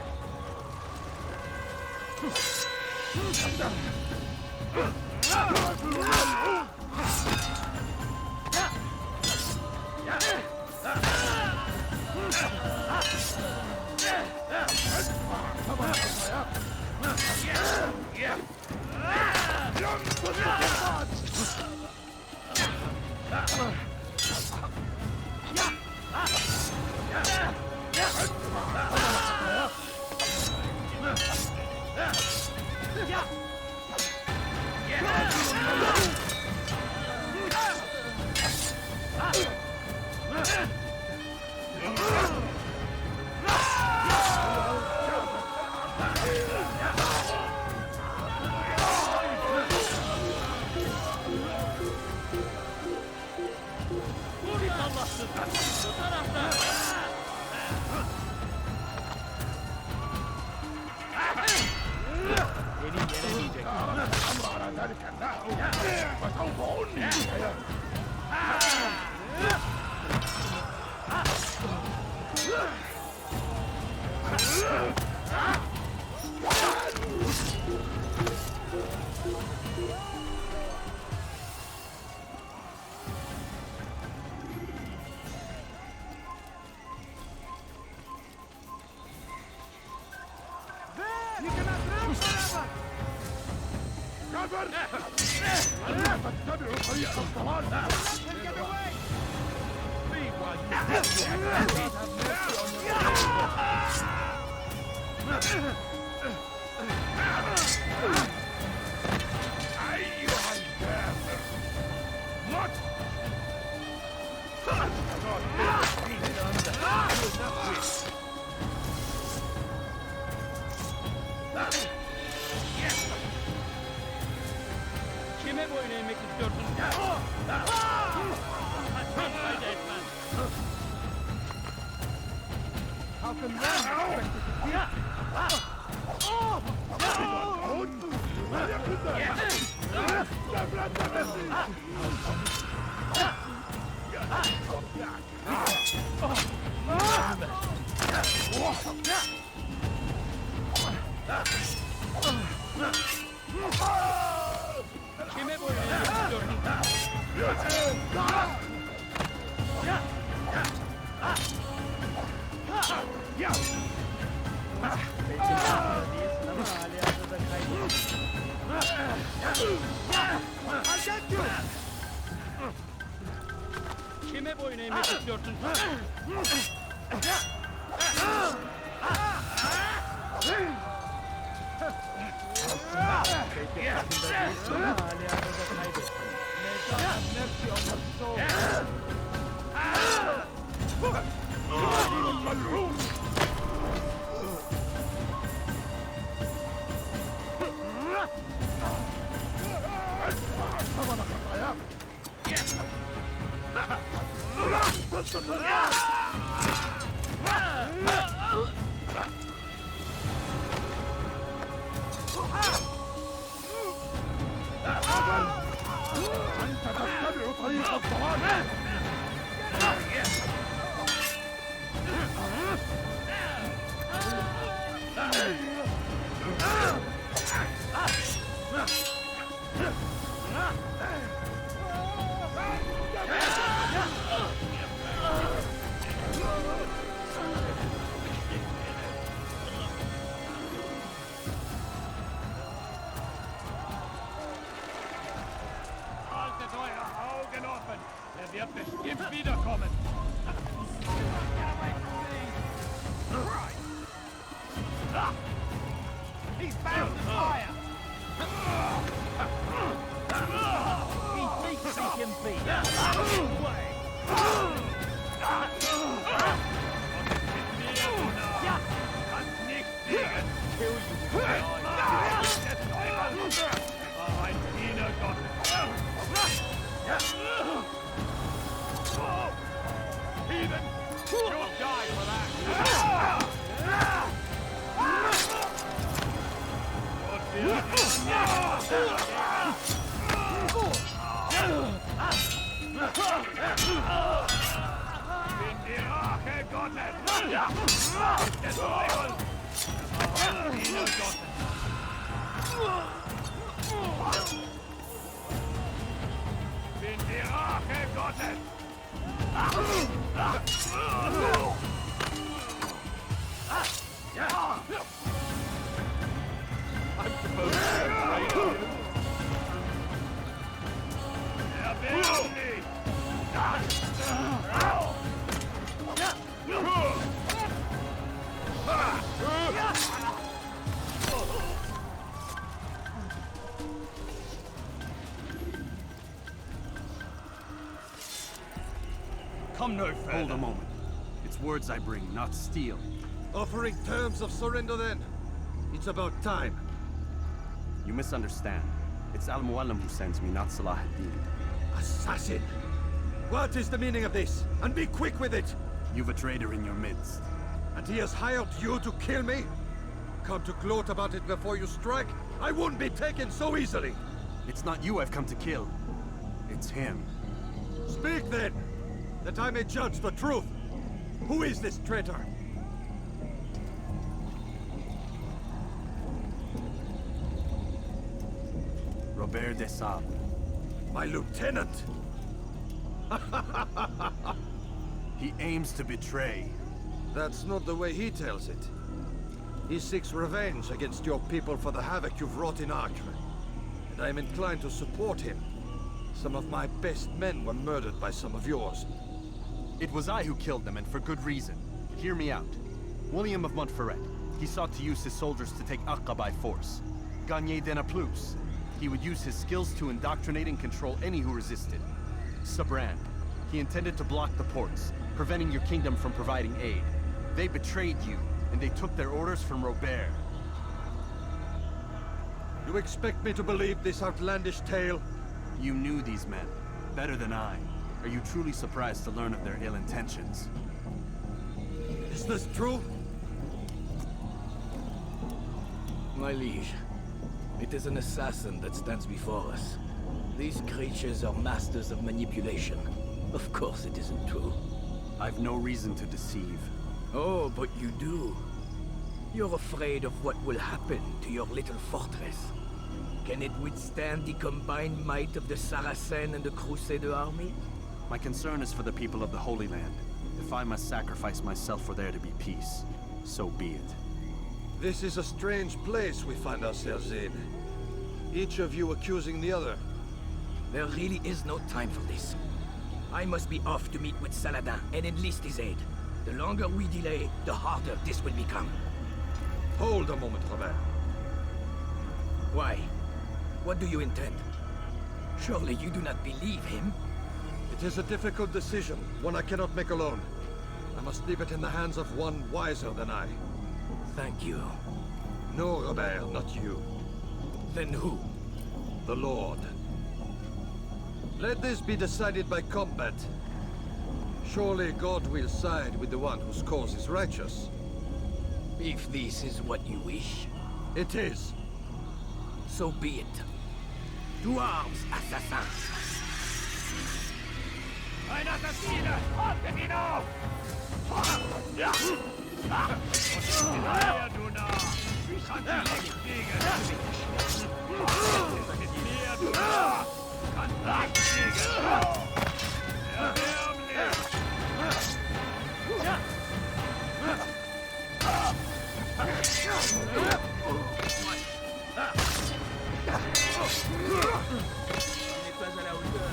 [SPEAKER 3] Vur Allah'sın! Bu tarafta!
[SPEAKER 5] Seni yenemeyecek.
[SPEAKER 2] You cannot live forever! Cover! لا تتبعوا طريق الضلال! Let him get away! See while أيها الكافر! What?
[SPEAKER 3] Kime boyun eğmek istiyorsun? Kaçman fayda etmez.
[SPEAKER 2] How can one expect to defeat?
[SPEAKER 3] Kime boyun eğmek istiyorsun?
[SPEAKER 5] Değilsin ama hali hazırda kaybettin.
[SPEAKER 2] I'll get you!
[SPEAKER 3] Kime boyun eğmek istiyorsun?
[SPEAKER 5] Belki farkında değilsin ama hali hazırda kaybettin.
[SPEAKER 2] May God have mercy on your soul! أنت تتبع طريق الضلال! Wiederkommen! Get away from me! Right! Ah! He's bound to fire!
[SPEAKER 5] He thinks he can beat. Away!
[SPEAKER 2] Kannst nicht fliegen!
[SPEAKER 5] Kill you with my eyes.
[SPEAKER 2] Ein Diener Gottes! Heathen! You'll die for that! Bin die Rache Gottes! Des Teufels! Diener Gottes! Bin die Rache Gottes!
[SPEAKER 5] I'm supposed to
[SPEAKER 10] Come no further. Hold a moment. It's words I bring, not steel.
[SPEAKER 8] Offering terms of surrender then? It's about time.
[SPEAKER 10] You misunderstand. It's Al-Mualim who sends me, not Salah ad-Din.
[SPEAKER 8] Assassin! What is the meaning of this? And be quick with it!
[SPEAKER 10] You've a traitor in your midst.
[SPEAKER 8] And he has hired you to kill me? Come to gloat about it before you strike? I wouldn't be taken so easily!
[SPEAKER 10] It's not you I've come to kill. It's him.
[SPEAKER 8] Speak then, that I may judge the truth. Who is this traitor?
[SPEAKER 10] Robert de Sable.
[SPEAKER 8] My lieutenant!
[SPEAKER 10] He aims to betray.
[SPEAKER 8] That's not the way he tells it. He seeks revenge against your people for the havoc you've wrought in Acre. And I am inclined to support him. Some of my best men were murdered by some of yours.
[SPEAKER 10] It was I who killed them, and for good reason. Hear me out. William of Montferrat. He sought to use his soldiers to take Acre by force. Gagné de Naplouse. He would use his skills to indoctrinate and control any who resisted. Sabrand. He intended to block the ports, preventing your kingdom from providing aid. They betrayed you, and they took their orders from Robert.
[SPEAKER 8] You expect me to believe this outlandish tale?
[SPEAKER 10] You knew these men, better than I. Are you truly surprised to learn of their ill intentions?
[SPEAKER 8] Is this true?
[SPEAKER 13] My liege, it is an assassin that stands before us. These creatures are masters of manipulation. Of course it isn't true.
[SPEAKER 10] I've no reason to deceive.
[SPEAKER 13] Oh, but you do. You're afraid of what will happen to your little fortress. Can it withstand the combined might of the Saracen and the Crusader army?
[SPEAKER 10] My concern is for the people of the Holy Land. If I must sacrifice myself for there to be peace, so be it.
[SPEAKER 8] This is a strange place we find ourselves in. Each of you accusing the other.
[SPEAKER 13] There really is no time for this. I must be off to meet with Saladin and enlist his aid. The longer we delay, the harder this will become.
[SPEAKER 8] Hold a moment, Robert.
[SPEAKER 13] Why? What do you intend? Surely you do not believe him?
[SPEAKER 8] It is a difficult decision, one I cannot make alone. I must leave it in the hands of one wiser than I.
[SPEAKER 13] Thank you.
[SPEAKER 8] No, Robert, not you.
[SPEAKER 13] Then who?
[SPEAKER 8] The Lord. Let this be decided by combat. Surely God will side with the one whose cause is righteous.
[SPEAKER 13] If this is what you wish.
[SPEAKER 8] It is.
[SPEAKER 13] So be it. To arms, assassin!
[SPEAKER 2] Ein Assassine! Haltet ihn auf! Mehr, du Narr! Ich kann dich nicht kriegen! Mehr, du Narr! Kann dich kriegen! Erbärmlich!
[SPEAKER 13] On n'est pas à la hauteur.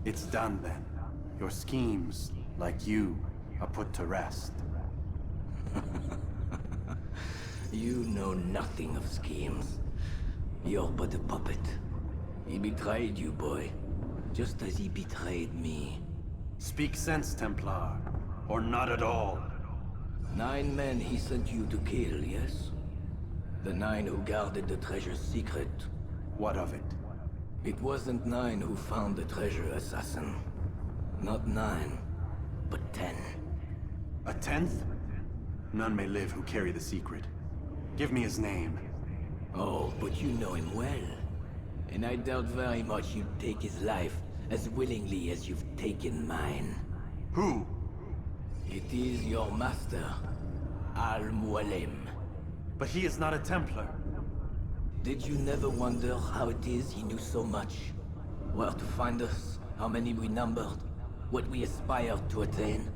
[SPEAKER 10] It's done then. Your schemes, like you, are put to rest.
[SPEAKER 13] You know nothing of schemes. You're but a puppet. He betrayed you, boy. Just as he betrayed me.
[SPEAKER 10] Speak sense, Templar. Or not at all.
[SPEAKER 13] 9 men he sent you to kill, yes? The 9 who guarded the treasure's secret.
[SPEAKER 10] What of it?
[SPEAKER 13] It wasn't 9 who found the treasure, assassin. Not 9, but 10.
[SPEAKER 10] A 10th? None may live who carry the secret. Give me his name.
[SPEAKER 13] Oh, but you know him well. And I doubt very much you'd take his life as willingly as you've taken mine.
[SPEAKER 10] Who?
[SPEAKER 13] It is your master, Al-Mualim.
[SPEAKER 10] But he is not a Templar.
[SPEAKER 13] Did you never wonder how it is he knew so much? Where to find us, how many we numbered, what we aspired to attain?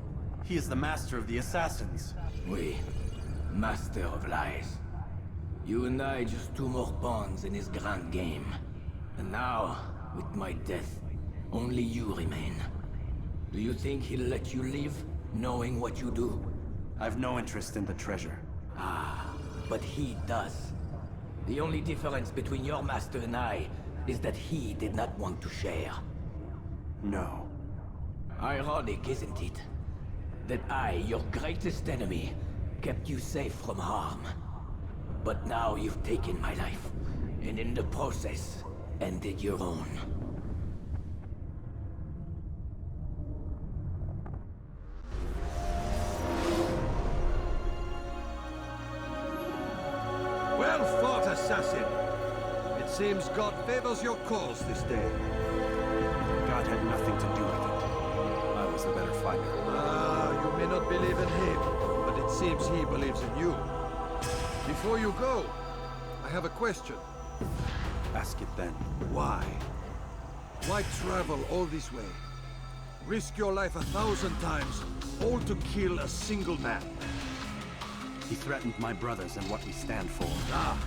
[SPEAKER 10] He is the master of the assassins.
[SPEAKER 13] Oui, master of lies. You and I just 2 more pawns in his grand game. And now, with my death, only you remain. Do you think he'll let you live, knowing what you do?
[SPEAKER 10] I've no interest in the treasure.
[SPEAKER 13] Ah, but he does. The only difference between your master and I is that he did not want to share.
[SPEAKER 10] No.
[SPEAKER 13] Ironic, isn't it? That I, your greatest enemy, kept you safe from harm. But now you've taken my life, and in the process, ended your own.
[SPEAKER 2] Well fought, assassin. It seems God favors your cause this day.
[SPEAKER 10] God had nothing to do with it. I was the better fighter.
[SPEAKER 2] Ah, you may not believe in him, but it seems he believes in you. Before you go, I have a question.
[SPEAKER 10] Ask it then.
[SPEAKER 2] Why? Why travel all this way? Risk your life 1,000 times, all to kill a single man.
[SPEAKER 10] He threatened my brothers and what we stand for.
[SPEAKER 2] Ah,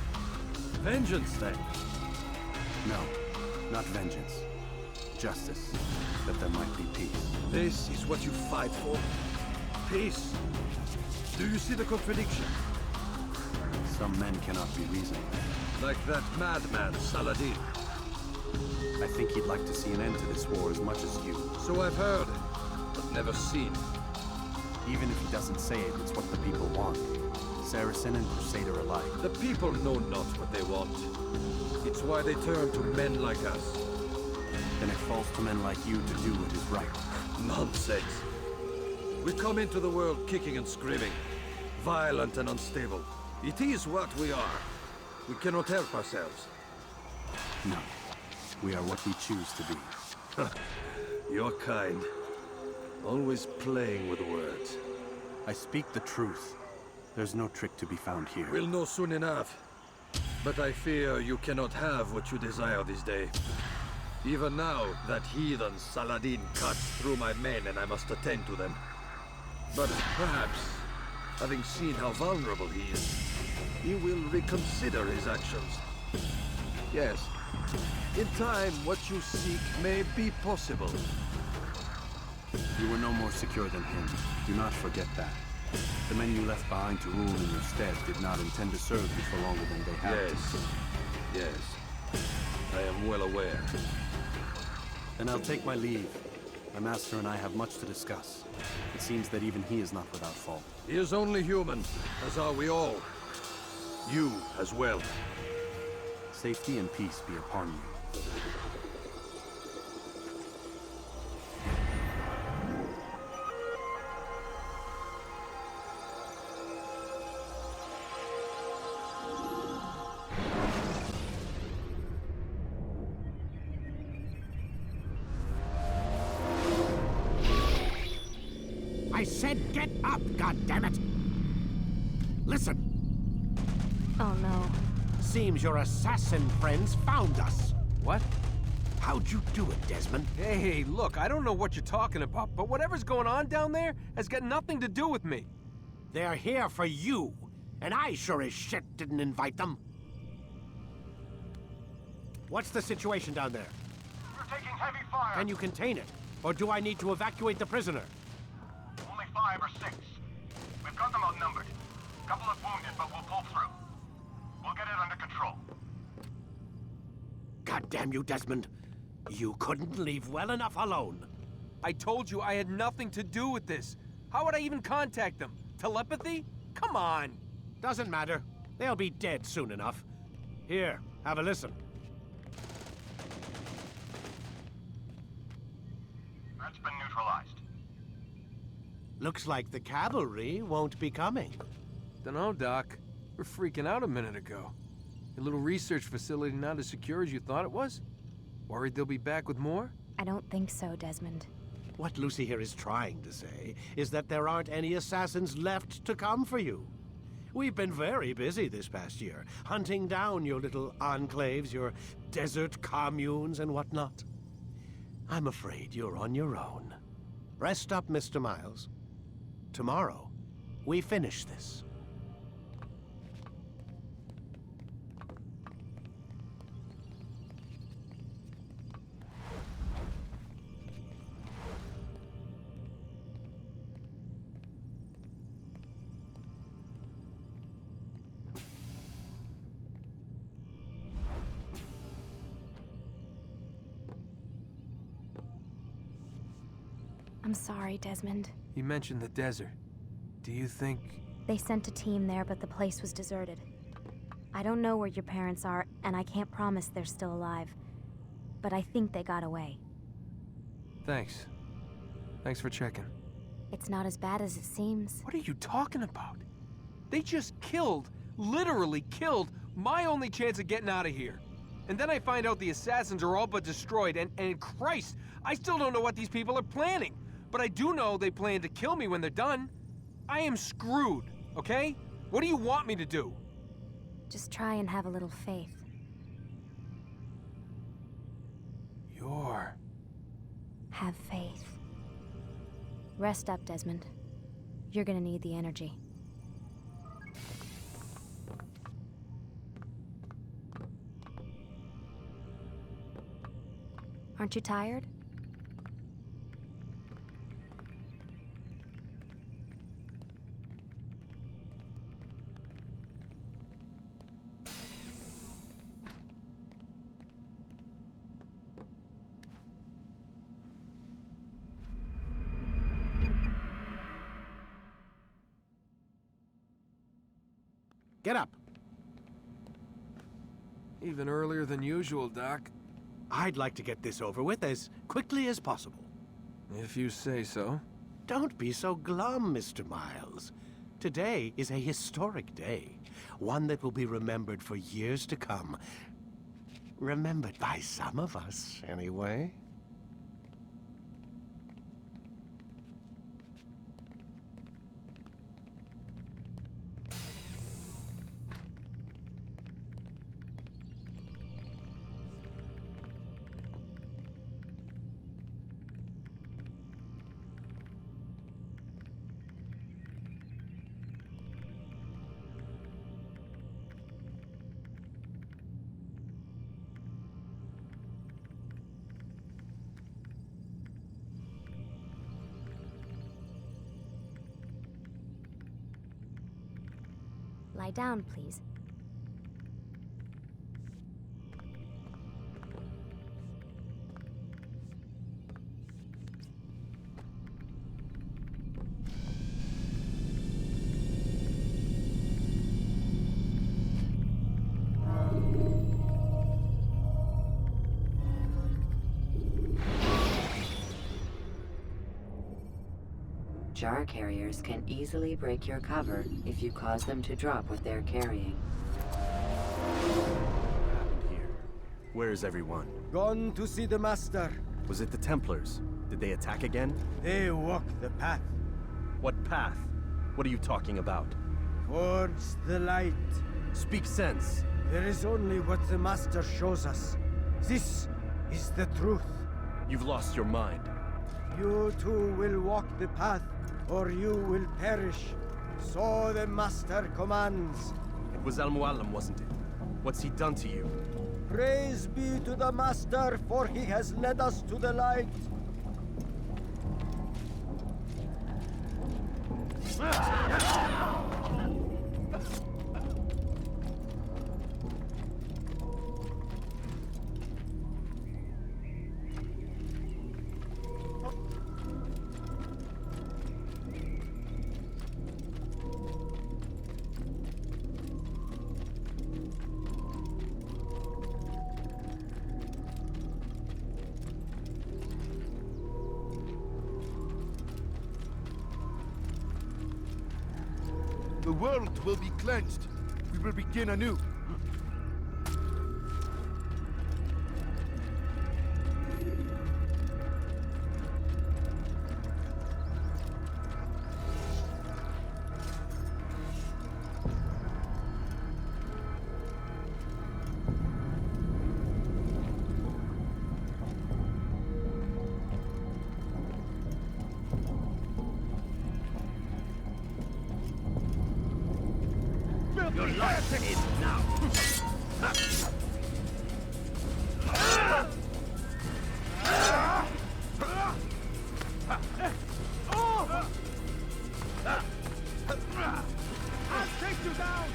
[SPEAKER 2] vengeance then?
[SPEAKER 10] No, not vengeance. Justice, that there might be peace.
[SPEAKER 2] This is what you fight for? Peace? Do you see the contradiction?
[SPEAKER 10] Some men cannot be reasoned.
[SPEAKER 2] Like that madman, Saladin.
[SPEAKER 10] I think he'd like to see an end to this war as much as you.
[SPEAKER 2] So I've heard, but never seen.
[SPEAKER 10] Even if he doesn't say it, it's what the people want. Saracen and Crusader alike.
[SPEAKER 2] The people know not what they want. It's why they turn to men like us.
[SPEAKER 10] Then it falls to men like you to do what is right.
[SPEAKER 2] Nonsense. We come into the world kicking and screaming, violent and unstable. It is what we are. We cannot help ourselves.
[SPEAKER 10] No. We are what we choose to be.
[SPEAKER 2] Your kind. Always playing with words.
[SPEAKER 10] I speak the truth. There's no trick to be found here.
[SPEAKER 2] We'll know soon enough. But I fear you cannot have what you desire this day. Even now, that heathen Saladin cuts through my men and I must attend to them. But perhaps, having seen how vulnerable he is, he will reconsider his actions. Yes, in time, what you seek may be possible.
[SPEAKER 10] You were no more secure than him. Do not forget that. The men you left behind to rule in your stead did not intend to serve you for longer than they had to.
[SPEAKER 2] Yes. I am well aware.
[SPEAKER 10] Then I'll take my leave. My master and I have much to discuss. It seems that even he is not without fault.
[SPEAKER 2] He is only human, as are we all. You as well.
[SPEAKER 10] Safety and peace be upon you.
[SPEAKER 17] I said get up, goddammit! Listen.
[SPEAKER 6] Oh no.
[SPEAKER 17] Seems your assassin friends found us.
[SPEAKER 18] What?
[SPEAKER 17] How'd you do it, Desmond?
[SPEAKER 18] Hey, look, I don't know what you're talking about, but whatever's going on down there has got nothing to do with me.
[SPEAKER 17] They're here for you, and I sure as shit didn't invite them. What's the situation down there?
[SPEAKER 2] We're taking heavy fire.
[SPEAKER 17] Can you contain it? Or do I need to evacuate the prisoner?
[SPEAKER 2] Only 5 or 6. We've got them outnumbered. Couple of wounded, but we'll pull through. We'll get it under control.
[SPEAKER 17] God damn you, Desmond. You couldn't leave well enough alone.
[SPEAKER 18] I told you I had nothing to do with this. How would I even contact them? Telepathy? Come on.
[SPEAKER 17] Doesn't matter. They'll be dead soon enough. Here, have a listen.
[SPEAKER 2] That's been neutralized.
[SPEAKER 17] Looks like the cavalry won't be coming.
[SPEAKER 18] Dunno, Doc. We're freaking out a minute ago. Your little research facility not as secure as you thought it was? Worried they'll be back with more?
[SPEAKER 6] I don't think so, Desmond.
[SPEAKER 17] What Lucy here is trying to say is that there aren't any assassins left to come for you. We've been very busy this past year, hunting down your little enclaves, your desert communes and whatnot. I'm afraid you're on your own. Rest up, Mr. Miles. Tomorrow, we finish this.
[SPEAKER 6] I'm sorry, Desmond.
[SPEAKER 18] You mentioned the desert. Do you think...
[SPEAKER 6] They sent a team there, but the place was deserted. I don't know where your parents are, and I can't promise they're still alive. But I think they got away.
[SPEAKER 18] Thanks. Thanks for checking.
[SPEAKER 6] It's not as bad as it seems.
[SPEAKER 18] What are you talking about? They just killed, literally killed, my only chance of getting out of here. And then I find out the assassins are all but destroyed, and Christ, I still don't know what these people are planning. But I do know they plan to kill me when they're done. I am screwed, okay? What do you want me to do?
[SPEAKER 6] Just try and have a little faith. Have faith. Rest up, Desmond. You're gonna need the energy. Aren't you tired?
[SPEAKER 17] Get up.
[SPEAKER 18] Even earlier than usual, Doc.
[SPEAKER 17] I'd like to get this over with as quickly as possible.
[SPEAKER 18] If you say so.
[SPEAKER 17] Don't be so glum, Mr. Miles. Today is a historic day. One that will be remembered for years to come. Remembered by some of us, anyway.
[SPEAKER 6] Lie down, please.
[SPEAKER 1] Jar carriers can easily break your cover if you cause them to drop what they're carrying.
[SPEAKER 10] Where is everyone?
[SPEAKER 19] Gone to see the Master.
[SPEAKER 10] Was it the Templars? Did they attack again?
[SPEAKER 19] They walk the path.
[SPEAKER 10] What path? What are you talking about?
[SPEAKER 19] Towards the light.
[SPEAKER 10] Speak sense.
[SPEAKER 19] There is only what the Master shows us. This is the truth.
[SPEAKER 10] You've lost your mind.
[SPEAKER 19] You too will walk the path, or you will perish. So the Master commands.
[SPEAKER 10] It was Al-Mualim, wasn't it? What's he done to you?
[SPEAKER 19] Praise be to the Master, for he has led us to the light.
[SPEAKER 2] The world will be cleansed. We will begin anew.
[SPEAKER 13] You're lost in it now.
[SPEAKER 2] I'll take you down!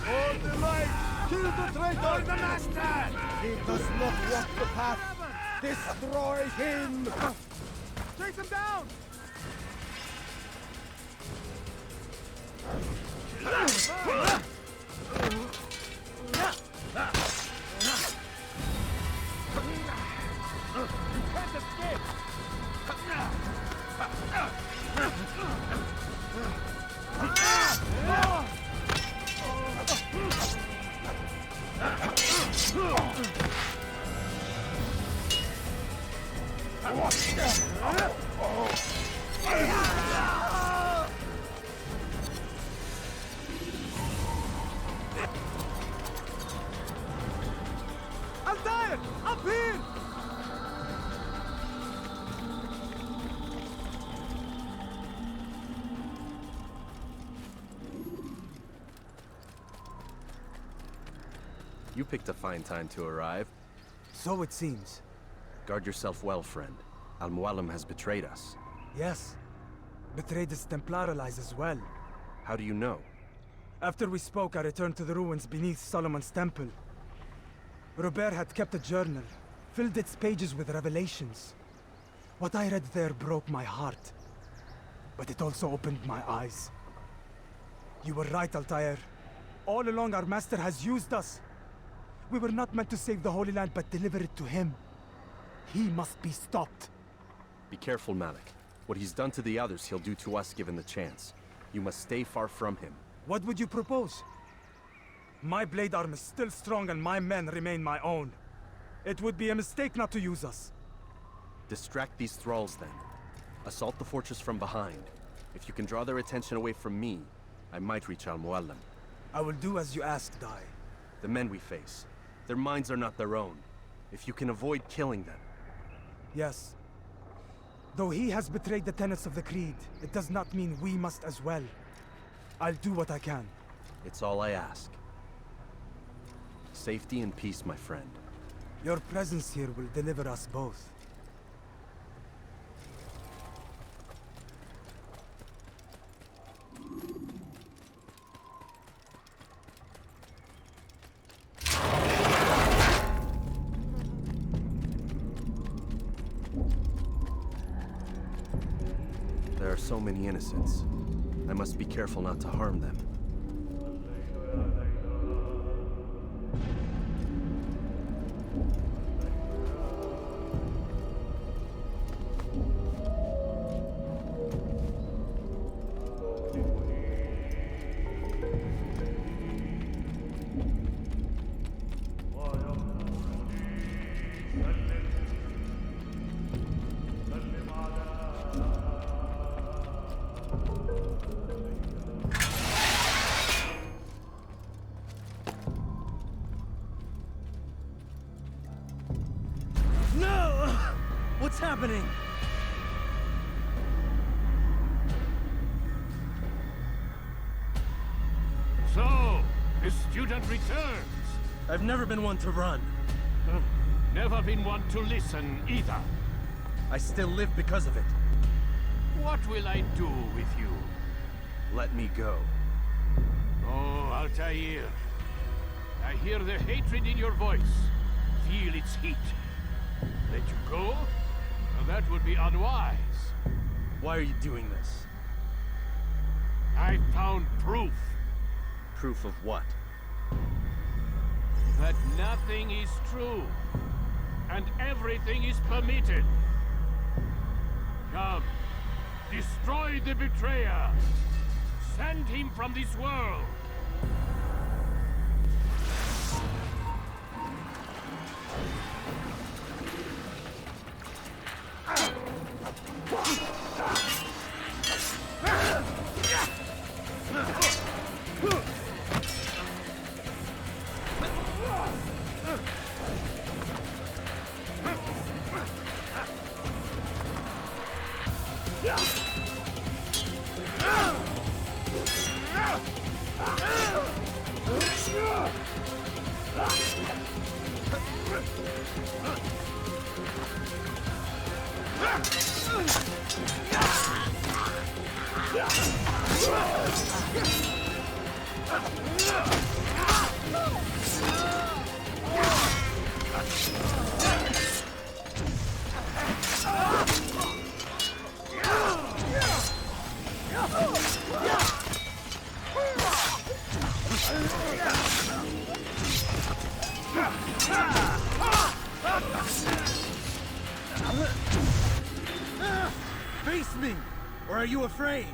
[SPEAKER 8] Hold the light! Kill the traitor! The Master! He does not walk the path! Destroy him!
[SPEAKER 2] Chase him down! You can't escape! Altair! Up here!
[SPEAKER 10] You picked a fine time to arrive.
[SPEAKER 15] So it seems.
[SPEAKER 10] Guard yourself well, friend. Al-Mualim has betrayed us.
[SPEAKER 15] Yes. Betrayed his Templar allies as well.
[SPEAKER 10] How do you know?
[SPEAKER 15] After we spoke, I returned to the ruins beneath Solomon's temple. Robert had kept a journal, filled its pages with revelations. What I read there broke my heart. But it also opened my eyes. You were right, Altair. All along our master has used us. We were not meant to save the Holy Land, but deliver it to him. He must be stopped.
[SPEAKER 10] Be careful, Malik. What he's done to the others, he'll do to us given the chance. You must stay far from him.
[SPEAKER 15] What would you propose? My blade arm is still strong and my men remain my own. It would be a mistake not to use us.
[SPEAKER 10] Distract these thralls, then. Assault the fortress from behind. If you can draw their attention away from me, I might reach Al-Mualim.
[SPEAKER 15] I will do as you ask, Dai.
[SPEAKER 10] The men we face, their minds are not their own. If you can avoid killing them.
[SPEAKER 15] Yes. Though he has betrayed the tenets of the Creed, it does not mean we must as well. I'll do what I can.
[SPEAKER 10] It's all I ask. Safety and peace, my friend.
[SPEAKER 15] Your presence here will deliver us both.
[SPEAKER 10] There are so many innocents. I must be careful not to harm them.
[SPEAKER 5] No! What's happening?
[SPEAKER 2] So, the student returns.
[SPEAKER 5] I've never been one to run.
[SPEAKER 2] Never been one to listen either.
[SPEAKER 5] I still live because of it.
[SPEAKER 2] What will I do with you?
[SPEAKER 10] Let me go.
[SPEAKER 2] Oh, Altair. I hear the hatred in your voice. Feel its heat. Let you go? Well, that would be unwise.
[SPEAKER 5] Why are you doing this?
[SPEAKER 2] I found proof.
[SPEAKER 10] Proof of what?
[SPEAKER 2] That nothing is true. And everything is permitted. Come. Destroy the betrayer. Send him from this world.
[SPEAKER 5] Face me! Or are you afraid?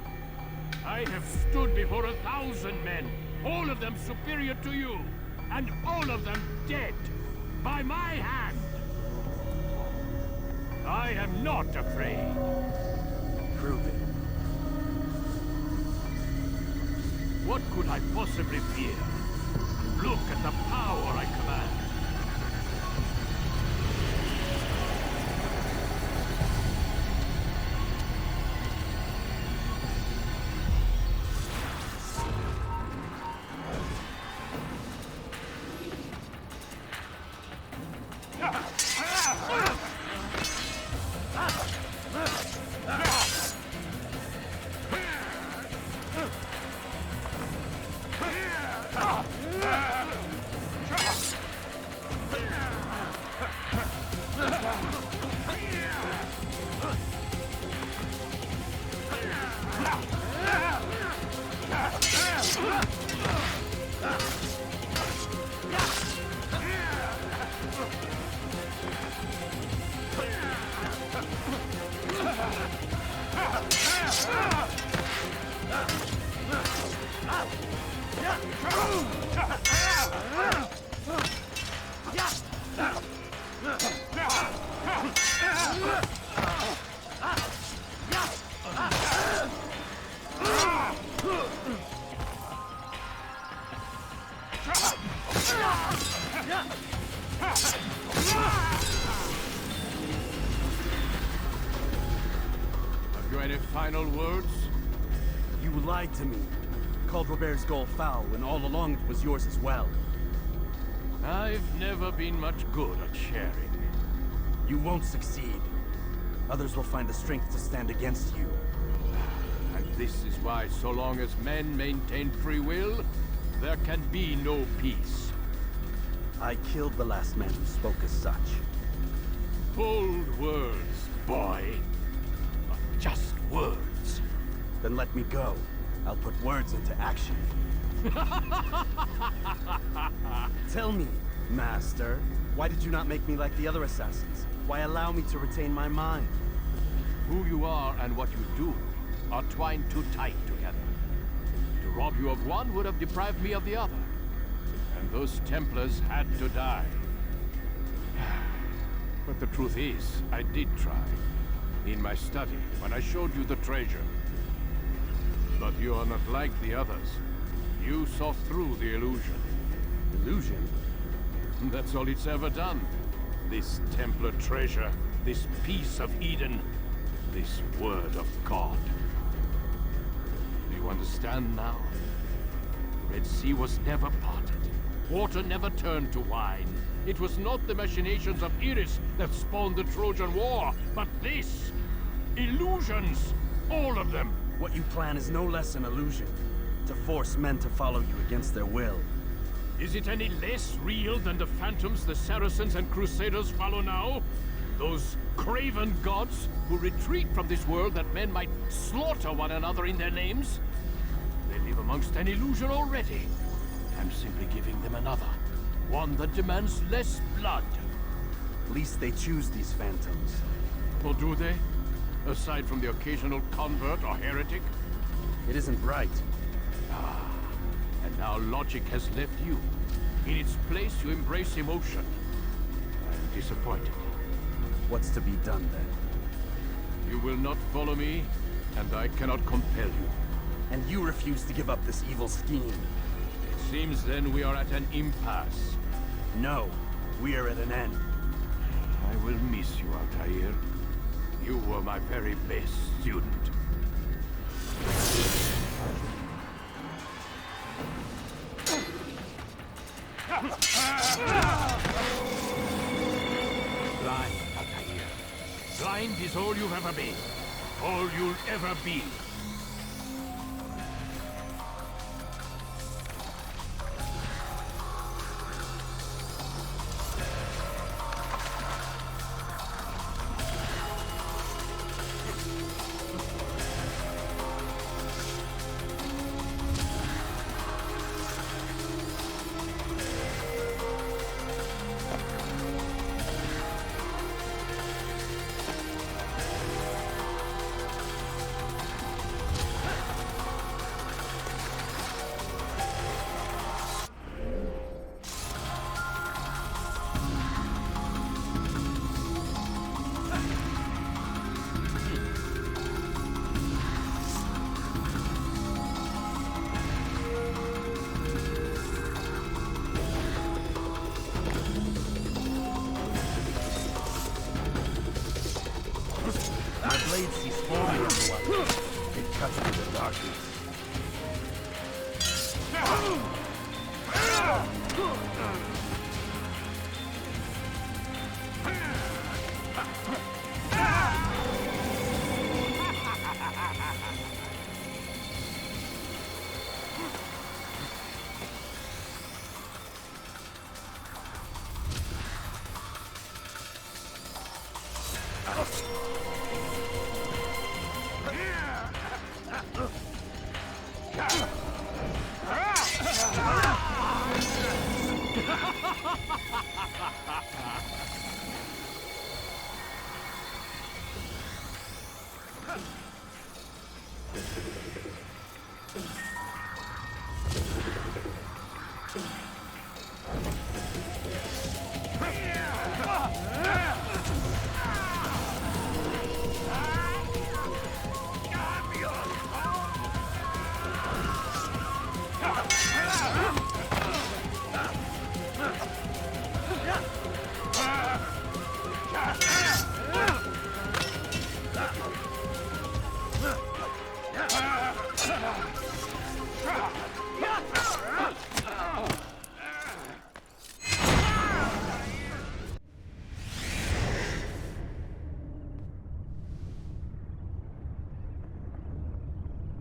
[SPEAKER 2] I have stood before 1,000 men, all of them superior to you, and all of them dead, by my hand. I am not afraid.
[SPEAKER 5] Prove it.
[SPEAKER 2] What could I possibly fear? Look at the power I command. Have you any final words?
[SPEAKER 5] You lied to me. Called Robert's goal foul, when all along it was yours as well.
[SPEAKER 2] I've never been much good at sharing.
[SPEAKER 5] You won't succeed. Others will find the strength to stand against you.
[SPEAKER 2] And this is why, so long as men maintain free will, there can be no peace.
[SPEAKER 5] I killed the last man who spoke as such.
[SPEAKER 2] Bold words, boy. But just words.
[SPEAKER 5] then let me go. I'll put words into action. Tell me, Master, why did you not make me like the other assassins? Why allow me to retain my mind?
[SPEAKER 2] Who you are and what you do are twined too tight together. To rob you of one would have deprived me of the other. And those Templars had to die. But the truth is, I did try. In my study, when I showed you the treasure. But you are not like the others. You saw through the illusion.
[SPEAKER 5] Illusion?
[SPEAKER 2] That's all it's ever done. This Templar treasure, this piece of Eden, this word of God. Do you understand now? Red Sea was never parted. Water never turned to wine. It was not the machinations of Iris that spawned the Trojan War, but this! Illusions! All of them!
[SPEAKER 5] What you plan is no less an illusion. To force men to follow you against their will.
[SPEAKER 2] Is it any less real than the phantoms the Saracens and Crusaders follow now? Those craven gods who retreat from this world that men might slaughter one another in their names? They live amongst an illusion already. I'm simply giving them another. One that demands less blood.
[SPEAKER 5] At least they choose these phantoms.
[SPEAKER 2] Or do they? Aside from the occasional convert or heretic?
[SPEAKER 5] It isn't right.
[SPEAKER 2] Ah, and now logic has left you. In its place, you embrace emotion. I'm disappointed.
[SPEAKER 5] What's to be done then?
[SPEAKER 2] You will not follow me, and I cannot compel you.
[SPEAKER 5] And you refuse to give up this evil scheme.
[SPEAKER 2] It seems then we are at an impasse.
[SPEAKER 5] No, we are at an end.
[SPEAKER 2] I will miss you, Altair. You were my very best student. Blind, Altair. Blind is all you've ever been. All you'll ever be.
[SPEAKER 5] My blade sees forming everyone. It cuts through the darkness.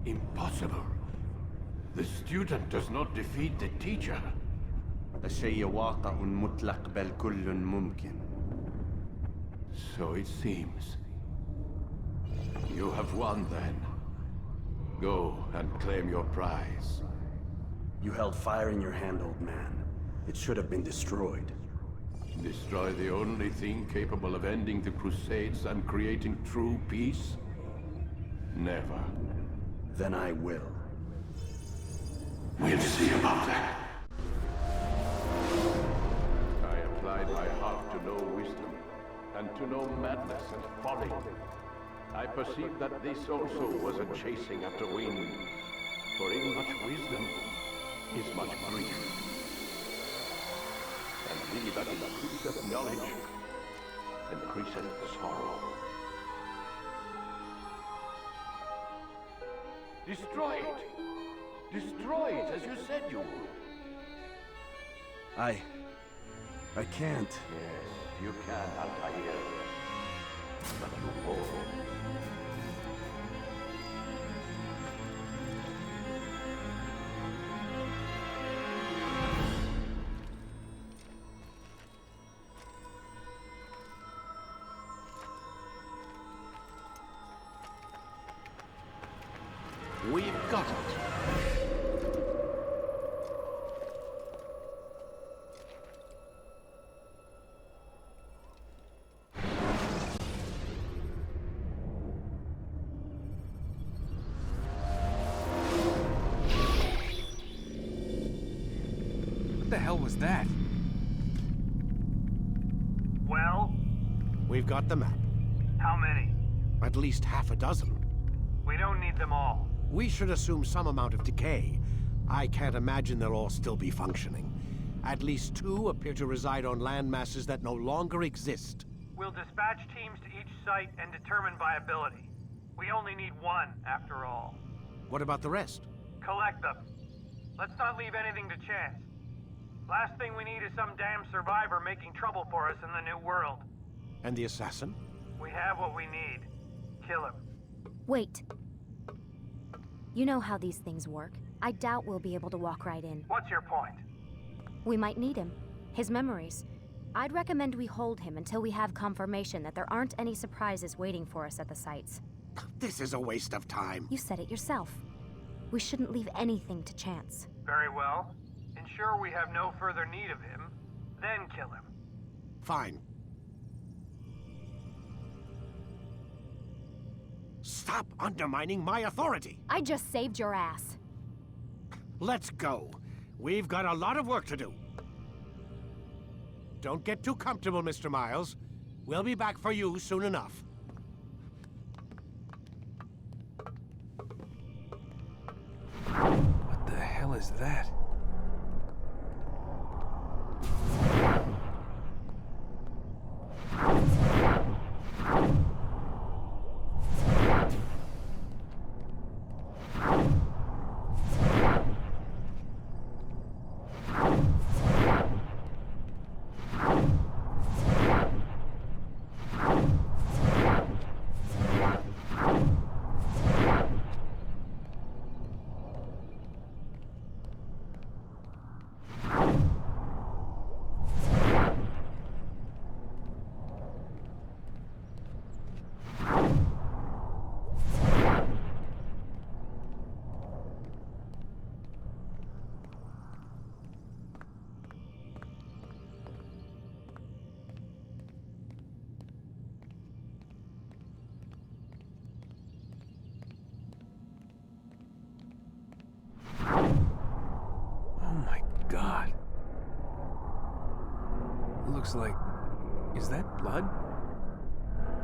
[SPEAKER 2] Impossible. The student does not defeat the teacher.
[SPEAKER 10] الشيء واقع مطلق بل كل ممكن.
[SPEAKER 2] So it seems. You have won then.
[SPEAKER 20] Go and claim your prize.
[SPEAKER 10] You held fire in your hand, old man. It should have been destroyed.
[SPEAKER 20] Destroy the only thing capable of ending the Crusades and creating true peace? Never.
[SPEAKER 10] Then I will.
[SPEAKER 20] We'll see about that. I applied my heart to know wisdom, and to know madness and folly. I perceived that this also was a chasing after wind. For in much wisdom is much grief. And he that increaseth knowledge increaseth sorrow. Destroy it! Destroy it, as you said you would.
[SPEAKER 10] I can't.
[SPEAKER 20] Yes, you can, Altair. But you won't.
[SPEAKER 17] We've got it.
[SPEAKER 18] What the hell was that?
[SPEAKER 2] Well?
[SPEAKER 17] We've got the map.
[SPEAKER 2] How many?
[SPEAKER 17] At least half a dozen.
[SPEAKER 2] We don't need them all.
[SPEAKER 17] We should assume some amount of decay. I can't imagine they'll all still be functioning. At least 2 appear to reside on land masses that no longer exist.
[SPEAKER 2] We'll dispatch teams to each site and determine viability. We only need 1, after all.
[SPEAKER 17] What about the rest?
[SPEAKER 2] Collect them. Let's not leave anything to chance. Last thing we need is some damn survivor making trouble for us in the new world.
[SPEAKER 17] And the assassin?
[SPEAKER 2] We have what we need. Kill him.
[SPEAKER 6] Wait. You know how these things work. I doubt we'll be able to walk right in.
[SPEAKER 2] What's your point?
[SPEAKER 6] We might need him. His memories. I'd recommend we hold him until we have confirmation that there aren't any surprises waiting for us at the sites.
[SPEAKER 17] This is a waste of time.
[SPEAKER 6] You said it yourself. We shouldn't leave anything to chance.
[SPEAKER 2] Very well. Ensure we have no further need of him, then kill him.
[SPEAKER 17] Fine. Stop undermining my authority!
[SPEAKER 6] I just saved your ass.
[SPEAKER 17] Let's go. We've got a lot of work to do. Don't get too comfortable, Mr. Miles. We'll be back for you soon enough.
[SPEAKER 18] What the hell is that? God. Looks like... Is that blood?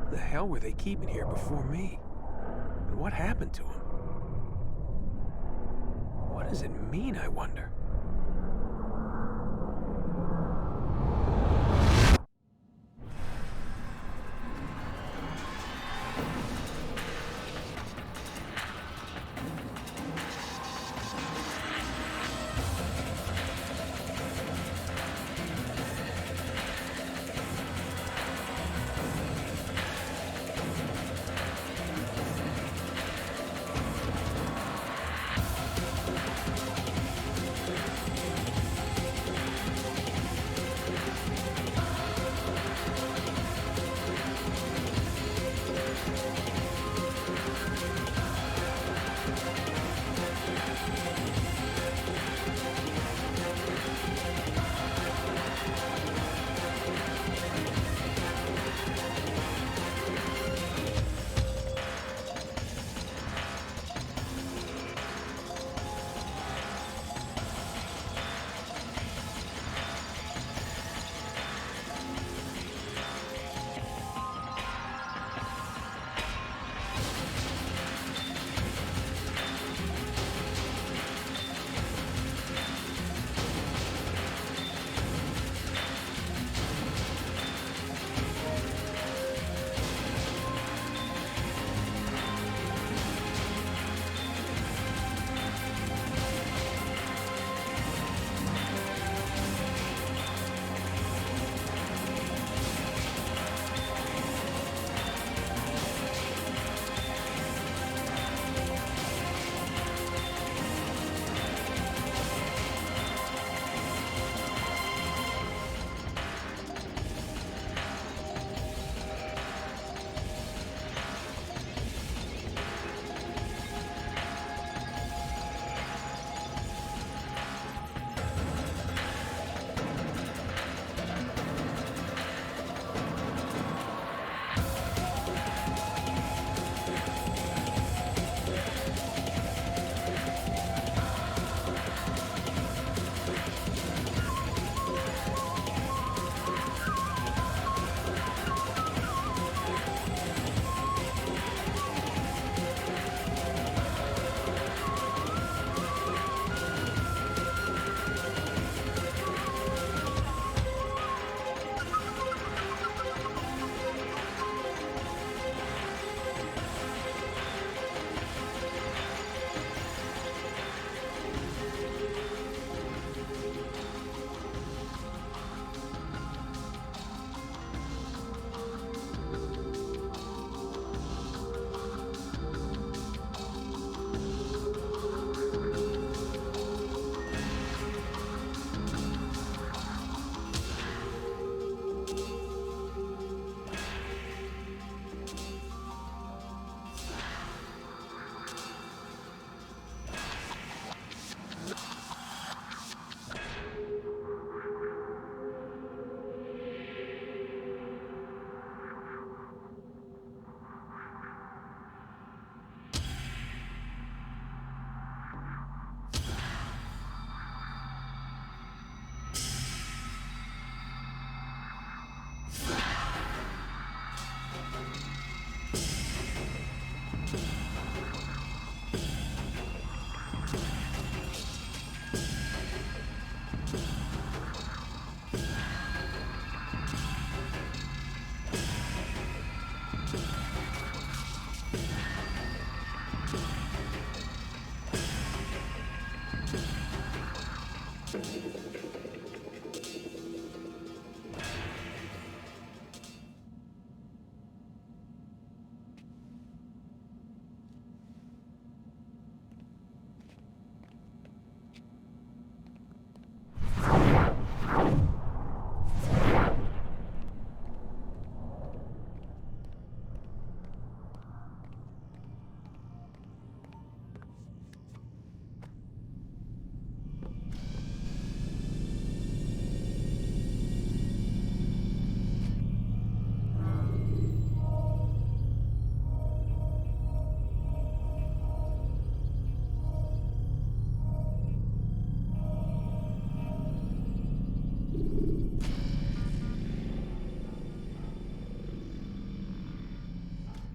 [SPEAKER 18] The hell were they keeping here before me? And what happened to him? What does it mean, I wonder?